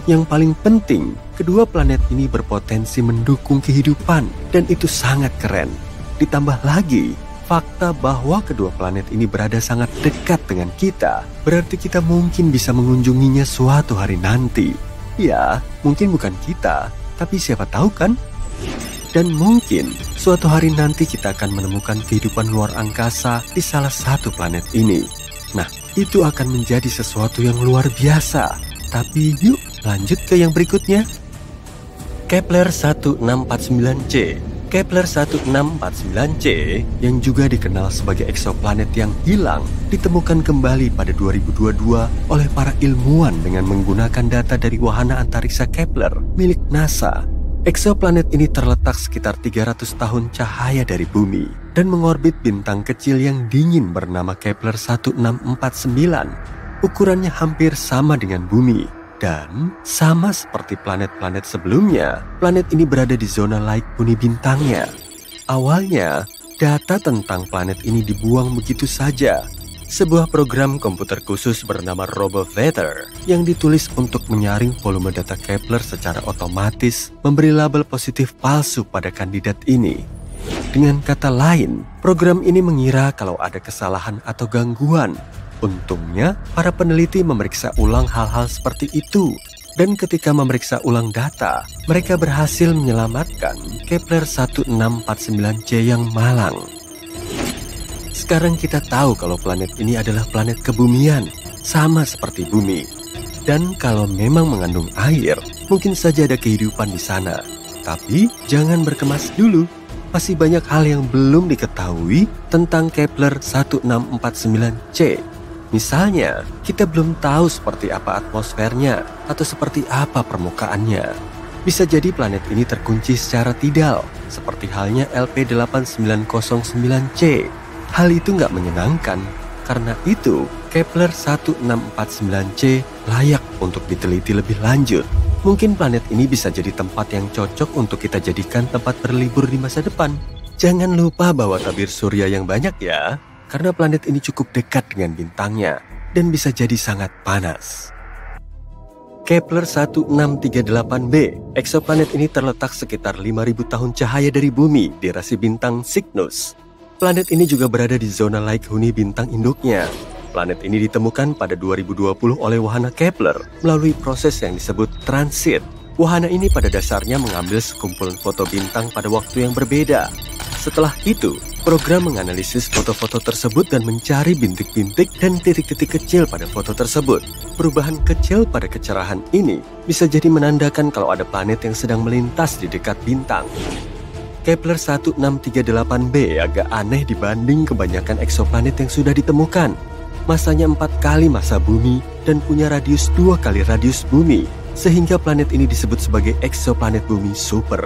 Yang paling penting, kedua planet ini berpotensi mendukung kehidupan dan itu sangat keren. Ditambah lagi, fakta bahwa kedua planet ini berada sangat dekat dengan kita, berarti kita mungkin bisa mengunjunginya suatu hari nanti. Ya, mungkin bukan kita, tapi siapa tahu kan? Dan mungkin suatu hari nanti kita akan menemukan kehidupan luar angkasa di salah satu planet ini. Nah, itu akan menjadi sesuatu yang luar biasa. Tapi yuk lanjut ke yang berikutnya. Kepler 1649c. Kepler 1649c yang juga dikenal sebagai eksoplanet yang hilang ditemukan kembali pada 2022 oleh para ilmuwan dengan menggunakan data dari wahana antariksa Kepler milik NASA. Eksoplanet ini terletak sekitar 300 tahun cahaya dari bumi dan mengorbit bintang kecil yang dingin bernama Kepler 1649. Ukurannya hampir sama dengan bumi. Dan sama seperti planet-planet sebelumnya, planet ini berada di zona layak huni bintangnya. Awalnya, data tentang planet ini dibuang begitu saja. Sebuah program komputer khusus bernama RoboVetor yang ditulis untuk menyaring volume data Kepler secara otomatis memberi label positif palsu pada kandidat ini. Dengan kata lain, program ini mengira kalau ada kesalahan atau gangguan. Untungnya, para peneliti memeriksa ulang hal-hal seperti itu. Dan ketika memeriksa ulang data, mereka berhasil menyelamatkan Kepler 1649c yang malang. Sekarang kita tahu kalau planet ini adalah planet kebumian, sama seperti bumi. Dan kalau memang mengandung air, mungkin saja ada kehidupan di sana. Tapi jangan berkemas dulu, masih banyak hal yang belum diketahui tentang Kepler 1649c. Misalnya, kita belum tahu seperti apa atmosfernya atau seperti apa permukaannya. Bisa jadi planet ini terkunci secara tidal, seperti halnya LP8909c. Hal itu nggak menyenangkan, karena itu Kepler 1649c layak untuk diteliti lebih lanjut. Mungkin planet ini bisa jadi tempat yang cocok untuk kita jadikan tempat berlibur di masa depan. Jangan lupa bawa tabir surya yang banyak ya, karena planet ini cukup dekat dengan bintangnya dan bisa jadi sangat panas. Kepler 1638b, eksoplanet ini terletak sekitar 5.000 tahun cahaya dari bumi di rasi bintang Cygnus. Planet ini juga berada di zona laik huni bintang induknya. Planet ini ditemukan pada 2020 oleh wahana Kepler melalui proses yang disebut transit. Wahana ini pada dasarnya mengambil sekumpulan foto bintang pada waktu yang berbeda. Setelah itu, program menganalisis foto-foto tersebut dan mencari bintik-bintik dan titik-titik kecil pada foto tersebut. Perubahan kecil pada kecerahan ini bisa jadi menandakan kalau ada planet yang sedang melintas di dekat bintang. Kepler 1638b agak aneh dibanding kebanyakan eksoplanet yang sudah ditemukan. Masanya 4 kali massa bumi dan punya radius 2 kali radius bumi, sehingga planet ini disebut sebagai eksoplanet bumi super.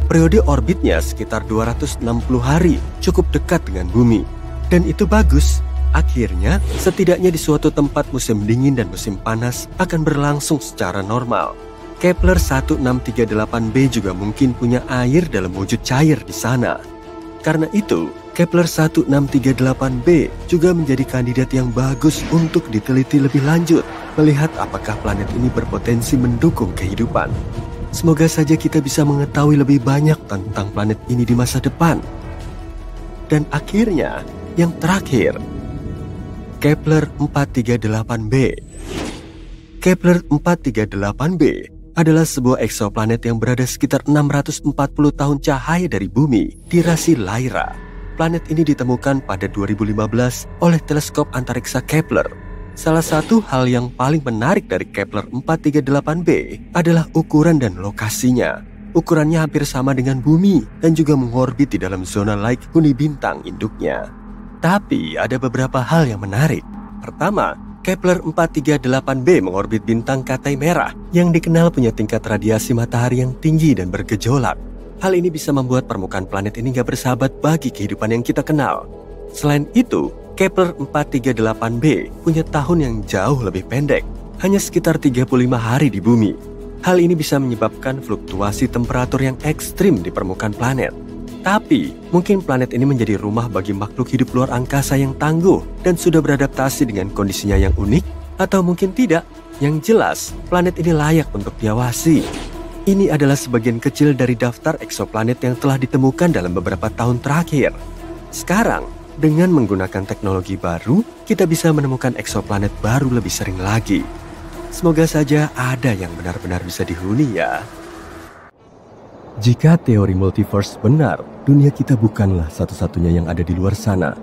Periode orbitnya sekitar 260 hari, cukup dekat dengan bumi. Dan itu bagus. Akhirnya, setidaknya di suatu tempat musim dingin dan musim panas akan berlangsung secara normal. Kepler 1638b juga mungkin punya air dalam wujud cair di sana. Karena itu, Kepler 1638b juga menjadi kandidat yang bagus untuk diteliti lebih lanjut, melihat apakah planet ini berpotensi mendukung kehidupan. Semoga saja kita bisa mengetahui lebih banyak tentang planet ini di masa depan. Dan akhirnya, yang terakhir, Kepler 438b. Kepler 438b adalah sebuah eksoplanet yang berada sekitar 640 tahun cahaya dari bumi di rasi Lyra. Planet ini ditemukan pada 2015 oleh teleskop antariksa Kepler. Salah satu hal yang paling menarik dari Kepler 438b adalah ukuran dan lokasinya. Ukurannya hampir sama dengan bumi dan juga mengorbit di dalam zona laik huni bintang induknya. Tapi ada beberapa hal yang menarik. Pertama, Kepler 438b mengorbit bintang Katai Merah yang dikenal punya tingkat radiasi matahari yang tinggi dan bergejolak. Hal ini bisa membuat permukaan planet ini gak bersahabat bagi kehidupan yang kita kenal. Selain itu, Kepler 438b punya tahun yang jauh lebih pendek, hanya sekitar 35 hari di bumi. Hal ini bisa menyebabkan fluktuasi temperatur yang ekstrim di permukaan planet. Tapi, mungkin planet ini menjadi rumah bagi makhluk hidup luar angkasa yang tangguh dan sudah beradaptasi dengan kondisinya yang unik, atau mungkin tidak. Yang jelas, planet ini layak untuk diawasi. Ini adalah sebagian kecil dari daftar eksoplanet yang telah ditemukan dalam beberapa tahun terakhir. Sekarang, dengan menggunakan teknologi baru, kita bisa menemukan eksoplanet baru lebih sering lagi. Semoga saja ada yang benar-benar bisa dihuni ya. Jika teori multiverse benar, dunia kita bukanlah satu-satunya yang ada di luar sana.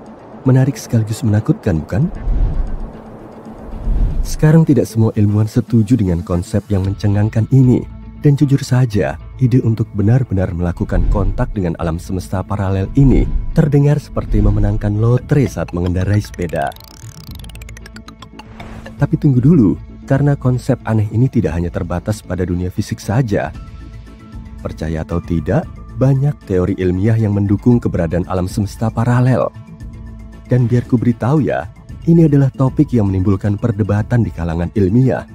Menarik sekaligus menakutkan, bukan? Sekarang tidak semua ilmuwan setuju dengan konsep yang mencengangkan ini. Dan jujur saja, ide untuk benar-benar melakukan kontak dengan alam semesta paralel ini terdengar seperti memenangkan lotre saat mengendarai sepeda. Tapi tunggu dulu, karena konsep aneh ini tidak hanya terbatas pada dunia fisik saja. Percaya atau tidak, banyak teori ilmiah yang mendukung keberadaan alam semesta paralel. Dan biar ku beritahu ya, ini adalah topik yang menimbulkan perdebatan di kalangan ilmiah.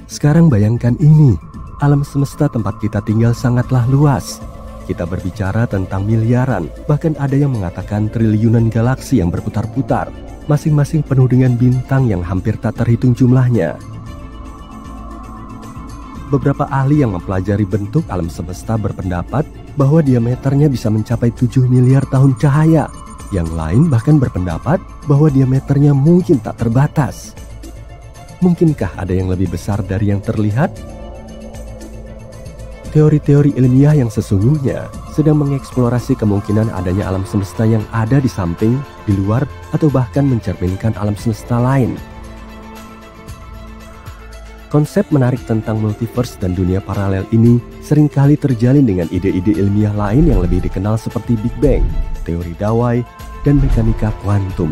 Sekarang bayangkan ini. Alam semesta tempat kita tinggal sangatlah luas. Kita berbicara tentang miliaran, bahkan ada yang mengatakan triliunan galaksi yang berputar-putar, masing-masing penuh dengan bintang yang hampir tak terhitung jumlahnya. Beberapa ahli yang mempelajari bentuk alam semesta berpendapat bahwa diameternya bisa mencapai 7 miliar tahun cahaya. Yang lain bahkan berpendapat bahwa diameternya mungkin tak terbatas. Mungkinkah ada yang lebih besar dari yang terlihat? Teori-teori ilmiah yang sesungguhnya sedang mengeksplorasi kemungkinan adanya alam semesta yang ada di samping, di luar, atau bahkan mencerminkan alam semesta lain. Konsep menarik tentang multiverse dan dunia paralel ini seringkali terjalin dengan ide-ide ilmiah lain yang lebih dikenal seperti Big Bang, teori Dawai, dan mekanika kuantum.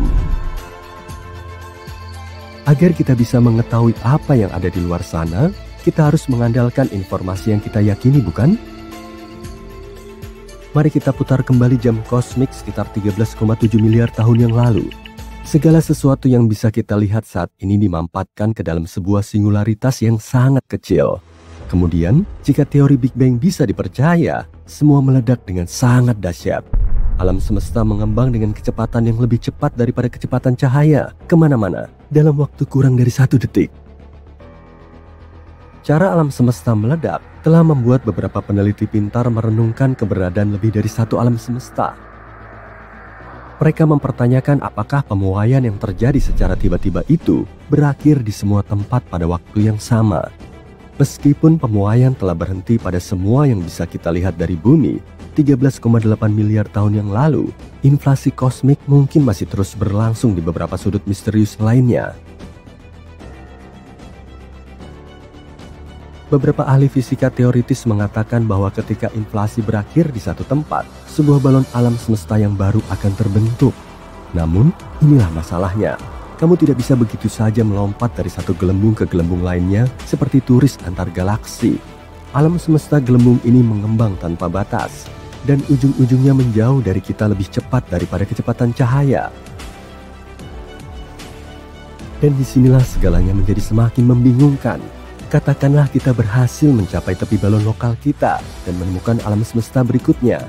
Agar kita bisa mengetahui apa yang ada di luar sana, kita harus mengandalkan informasi yang kita yakini, bukan? Mari kita putar kembali jam kosmik sekitar 13,7 miliar tahun yang lalu. Segala sesuatu yang bisa kita lihat saat ini dimampatkan ke dalam sebuah singularitas yang sangat kecil. Kemudian, jika teori Big Bang bisa dipercaya, semua meledak dengan sangat dahsyat. Alam semesta mengembang dengan kecepatan yang lebih cepat daripada kecepatan cahaya kemana-mana dalam waktu kurang dari 1 detik. Cara alam semesta meledak telah membuat beberapa peneliti pintar merenungkan keberadaan lebih dari satu alam semesta. Mereka mempertanyakan apakah pemuaian yang terjadi secara tiba-tiba itu berakhir di semua tempat pada waktu yang sama. Meskipun pemuaian telah berhenti pada semua yang bisa kita lihat dari bumi 13,8 miliar tahun yang lalu, inflasi kosmik mungkin masih terus berlangsung di beberapa sudut misterius lainnya. Beberapa ahli fisika teoritis mengatakan bahwa ketika inflasi berakhir di satu tempat, sebuah balon alam semesta yang baru akan terbentuk. Namun, inilah masalahnya. Kamu tidak bisa begitu saja melompat dari satu gelembung ke gelembung lainnya seperti turis antar galaksi. Alam semesta gelembung ini mengembang tanpa batas, dan ujung-ujungnya menjauh dari kita lebih cepat daripada kecepatan cahaya. Dan disinilah segalanya menjadi semakin membingungkan. Katakanlah kita berhasil mencapai tepi balon lokal kita dan menemukan alam semesta berikutnya.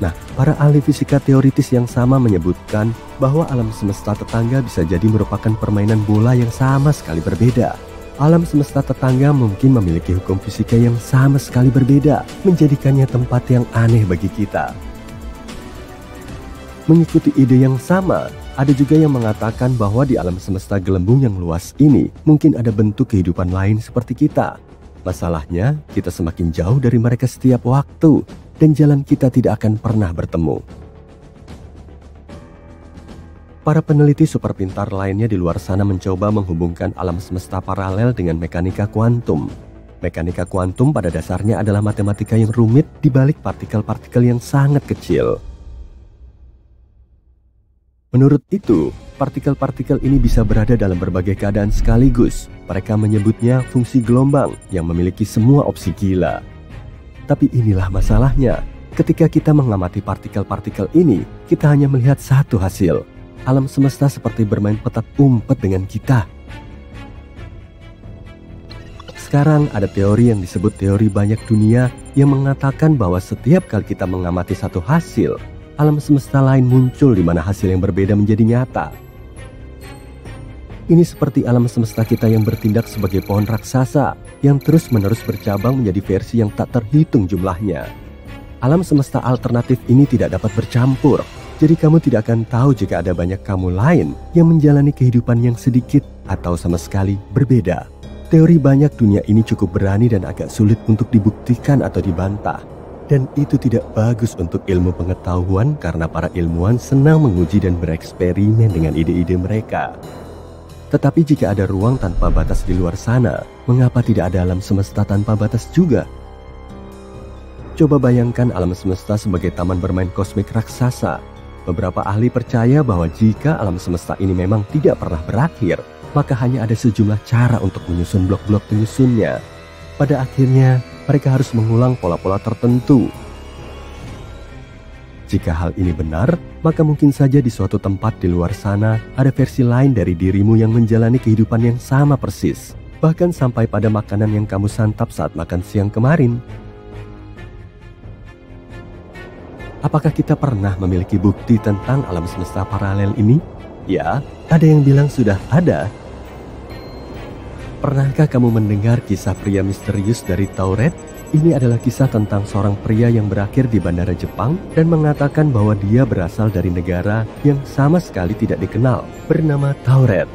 Nah, para ahli fisika teoritis yang sama menyebutkan bahwa alam semesta tetangga bisa jadi merupakan permainan bola yang sama sekali berbeda. Alam semesta tetangga mungkin memiliki hukum fisika yang sama sekali berbeda, menjadikannya tempat yang aneh bagi kita. Mengikuti ide yang sama, ada juga yang mengatakan bahwa di alam semesta gelembung yang luas ini mungkin ada bentuk kehidupan lain seperti kita. Masalahnya, kita semakin jauh dari mereka setiap waktu, dan jalan kita tidak akan pernah bertemu. Para peneliti super pintar lainnya di luar sana mencoba menghubungkan alam semesta paralel dengan mekanika kuantum. Mekanika kuantum pada dasarnya adalah matematika yang rumit di balik partikel-partikel yang sangat kecil. Menurut itu, partikel-partikel ini bisa berada dalam berbagai keadaan sekaligus. Mereka menyebutnya fungsi gelombang yang memiliki semua opsi gila. Tapi inilah masalahnya. Ketika kita mengamati partikel-partikel ini, kita hanya melihat satu hasil. Alam semesta seperti bermain petak umpet dengan kita. Sekarang ada teori yang disebut teori banyak dunia yang mengatakan bahwa setiap kali kita mengamati satu hasil, alam semesta lain muncul di mana hasil yang berbeda menjadi nyata. Ini seperti alam semesta kita yang bertindak sebagai pohon raksasa yang terus-menerus bercabang menjadi versi yang tak terhitung jumlahnya. Alam semesta alternatif ini tidak dapat bercampur, jadi kamu tidak akan tahu jika ada banyak kamu lain yang menjalani kehidupan yang sedikit atau sama sekali berbeda. Teori banyak dunia ini cukup berani dan agak sulit untuk dibuktikan atau dibantah. Dan itu tidak bagus untuk ilmu pengetahuan karena para ilmuwan senang menguji dan bereksperimen dengan ide-ide mereka. Tetapi jika ada ruang tanpa batas di luar sana, mengapa tidak ada alam semesta tanpa batas juga? Coba bayangkan alam semesta sebagai taman bermain kosmik raksasa. Beberapa ahli percaya bahwa jika alam semesta ini memang tidak pernah berakhir, maka hanya ada sejumlah cara untuk menyusun blok-blok penyusunnya. Pada akhirnya, mereka harus mengulang pola-pola tertentu. Jika hal ini benar, maka mungkin saja di suatu tempat di luar sana ada versi lain dari dirimu yang menjalani kehidupan yang sama persis. Bahkan sampai pada makanan yang kamu santap saat makan siang kemarin. Apakah kita pernah memiliki bukti tentang alam semesta paralel ini? Ya, ada yang bilang sudah ada. Pernahkah kamu mendengar kisah pria misterius dari Tauret? Ini adalah kisah tentang seorang pria yang berakhir di bandara Jepang dan mengatakan bahwa dia berasal dari negara yang sama sekali tidak dikenal, bernama Tauret.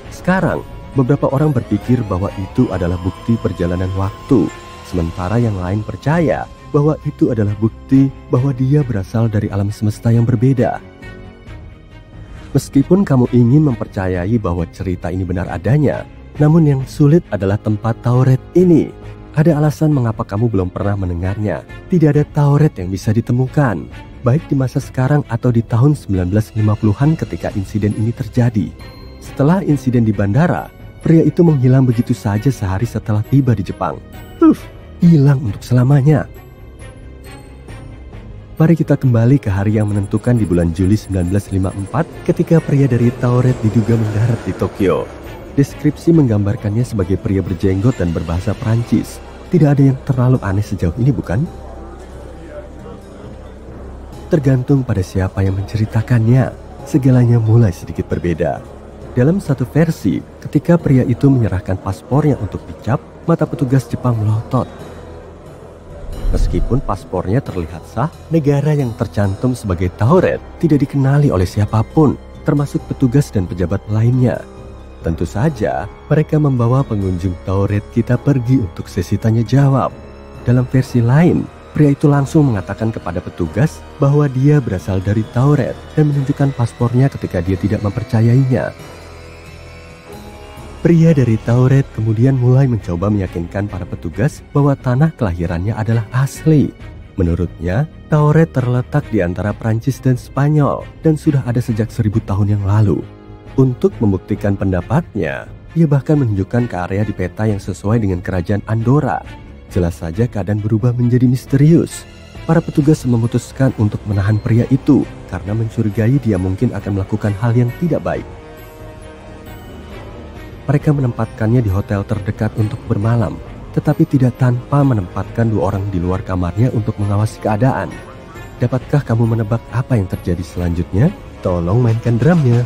Sekarang, beberapa orang berpikir bahwa itu adalah bukti perjalanan waktu, sementara yang lain percaya bahwa itu adalah bukti bahwa dia berasal dari alam semesta yang berbeda. Meskipun kamu ingin mempercayai bahwa cerita ini benar adanya, namun yang sulit adalah tempat Tauret ini. Ada alasan mengapa kamu belum pernah mendengarnya. Tidak ada Tauret yang bisa ditemukan, baik di masa sekarang atau di tahun 1950-an ketika insiden ini terjadi. Setelah insiden di bandara, pria itu menghilang begitu saja sehari setelah tiba di Jepang. Hilang untuk selamanya. Mari kita kembali ke hari yang menentukan di bulan Juli 1954 ketika pria dari Tauret diduga mendarat di Tokyo. Deskripsi menggambarkannya sebagai pria berjenggot dan berbahasa Prancis. Tidak ada yang terlalu aneh sejauh ini, bukan? Tergantung pada siapa yang menceritakannya, segalanya mulai sedikit berbeda. Dalam satu versi, ketika pria itu menyerahkan paspornya untuk dicap, mata petugas Jepang melotot. Meskipun paspornya terlihat sah, negara yang tercantum sebagai Tauret tidak dikenali oleh siapapun, termasuk petugas dan pejabat lainnya. Tentu saja, mereka membawa pengunjung Tauret kita pergi untuk sesi tanya jawab. Dalam versi lain, pria itu langsung mengatakan kepada petugas bahwa dia berasal dari Tauret dan menunjukkan paspornya ketika dia tidak mempercayainya. Pria dari Tauret kemudian mulai mencoba meyakinkan para petugas bahwa tanah kelahirannya adalah asli. Menurutnya, Tauret terletak di antara Prancis dan Spanyol dan sudah ada sejak 1000 tahun yang lalu. Untuk membuktikan pendapatnya, dia bahkan menunjukkan ke area di peta yang sesuai dengan kerajaan Andorra. Jelas saja keadaan berubah menjadi misterius. Para petugas memutuskan untuk menahan pria itu karena mencurigai dia mungkin akan melakukan hal yang tidak baik. Mereka menempatkannya di hotel terdekat untuk bermalam, tetapi tidak tanpa menempatkan 2 orang di luar kamarnya untuk mengawasi keadaan. Dapatkah kamu menebak apa yang terjadi selanjutnya? Tolong mainkan drumnya.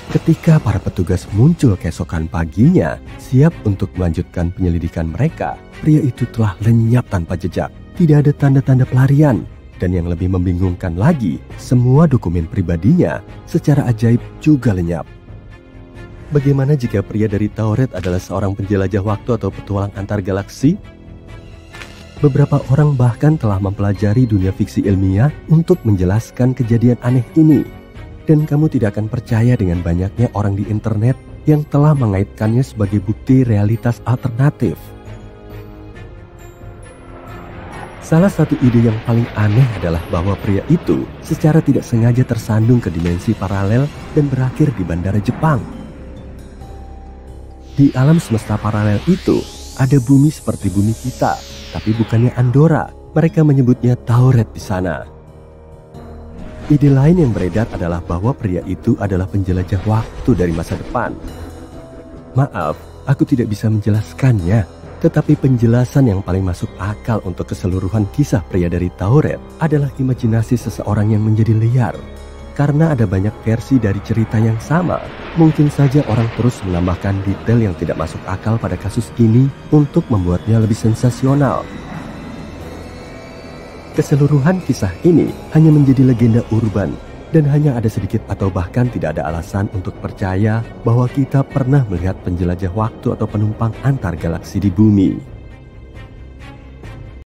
Ketika para petugas muncul keesokan paginya, siap untuk melanjutkan penyelidikan mereka, pria itu telah lenyap tanpa jejak. Tidak ada tanda-tanda pelarian. Dan yang lebih membingungkan lagi, semua dokumen pribadinya secara ajaib juga lenyap. Bagaimana jika pria dari Tauret adalah seorang penjelajah waktu atau petualang antar galaksi? Beberapa orang bahkan telah mempelajari dunia fiksi ilmiah untuk menjelaskan kejadian aneh ini. Dan kamu tidak akan percaya dengan banyaknya orang di internet yang telah mengaitkannya sebagai bukti realitas alternatif. Salah satu ide yang paling aneh adalah bahwa pria itu secara tidak sengaja tersandung ke dimensi paralel dan berakhir di bandara Jepang. Di alam semesta paralel itu, ada bumi seperti bumi kita, tapi bukannya Andorra. Mereka menyebutnya Tauret di sana. Ide lain yang beredar adalah bahwa pria itu adalah penjelajah waktu dari masa depan. Maaf, aku tidak bisa menjelaskannya, tetapi penjelasan yang paling masuk akal untuk keseluruhan kisah pria dari Tauret adalah imajinasi seseorang yang menjadi liar. Karena ada banyak versi dari cerita yang sama, mungkin saja orang terus menambahkan detail yang tidak masuk akal pada kasus ini untuk membuatnya lebih sensasional. Keseluruhan kisah ini hanya menjadi legenda urban dan hanya ada sedikit atau bahkan tidak ada alasan untuk percaya bahwa kita pernah melihat penjelajah waktu atau penumpang antar galaksi di bumi.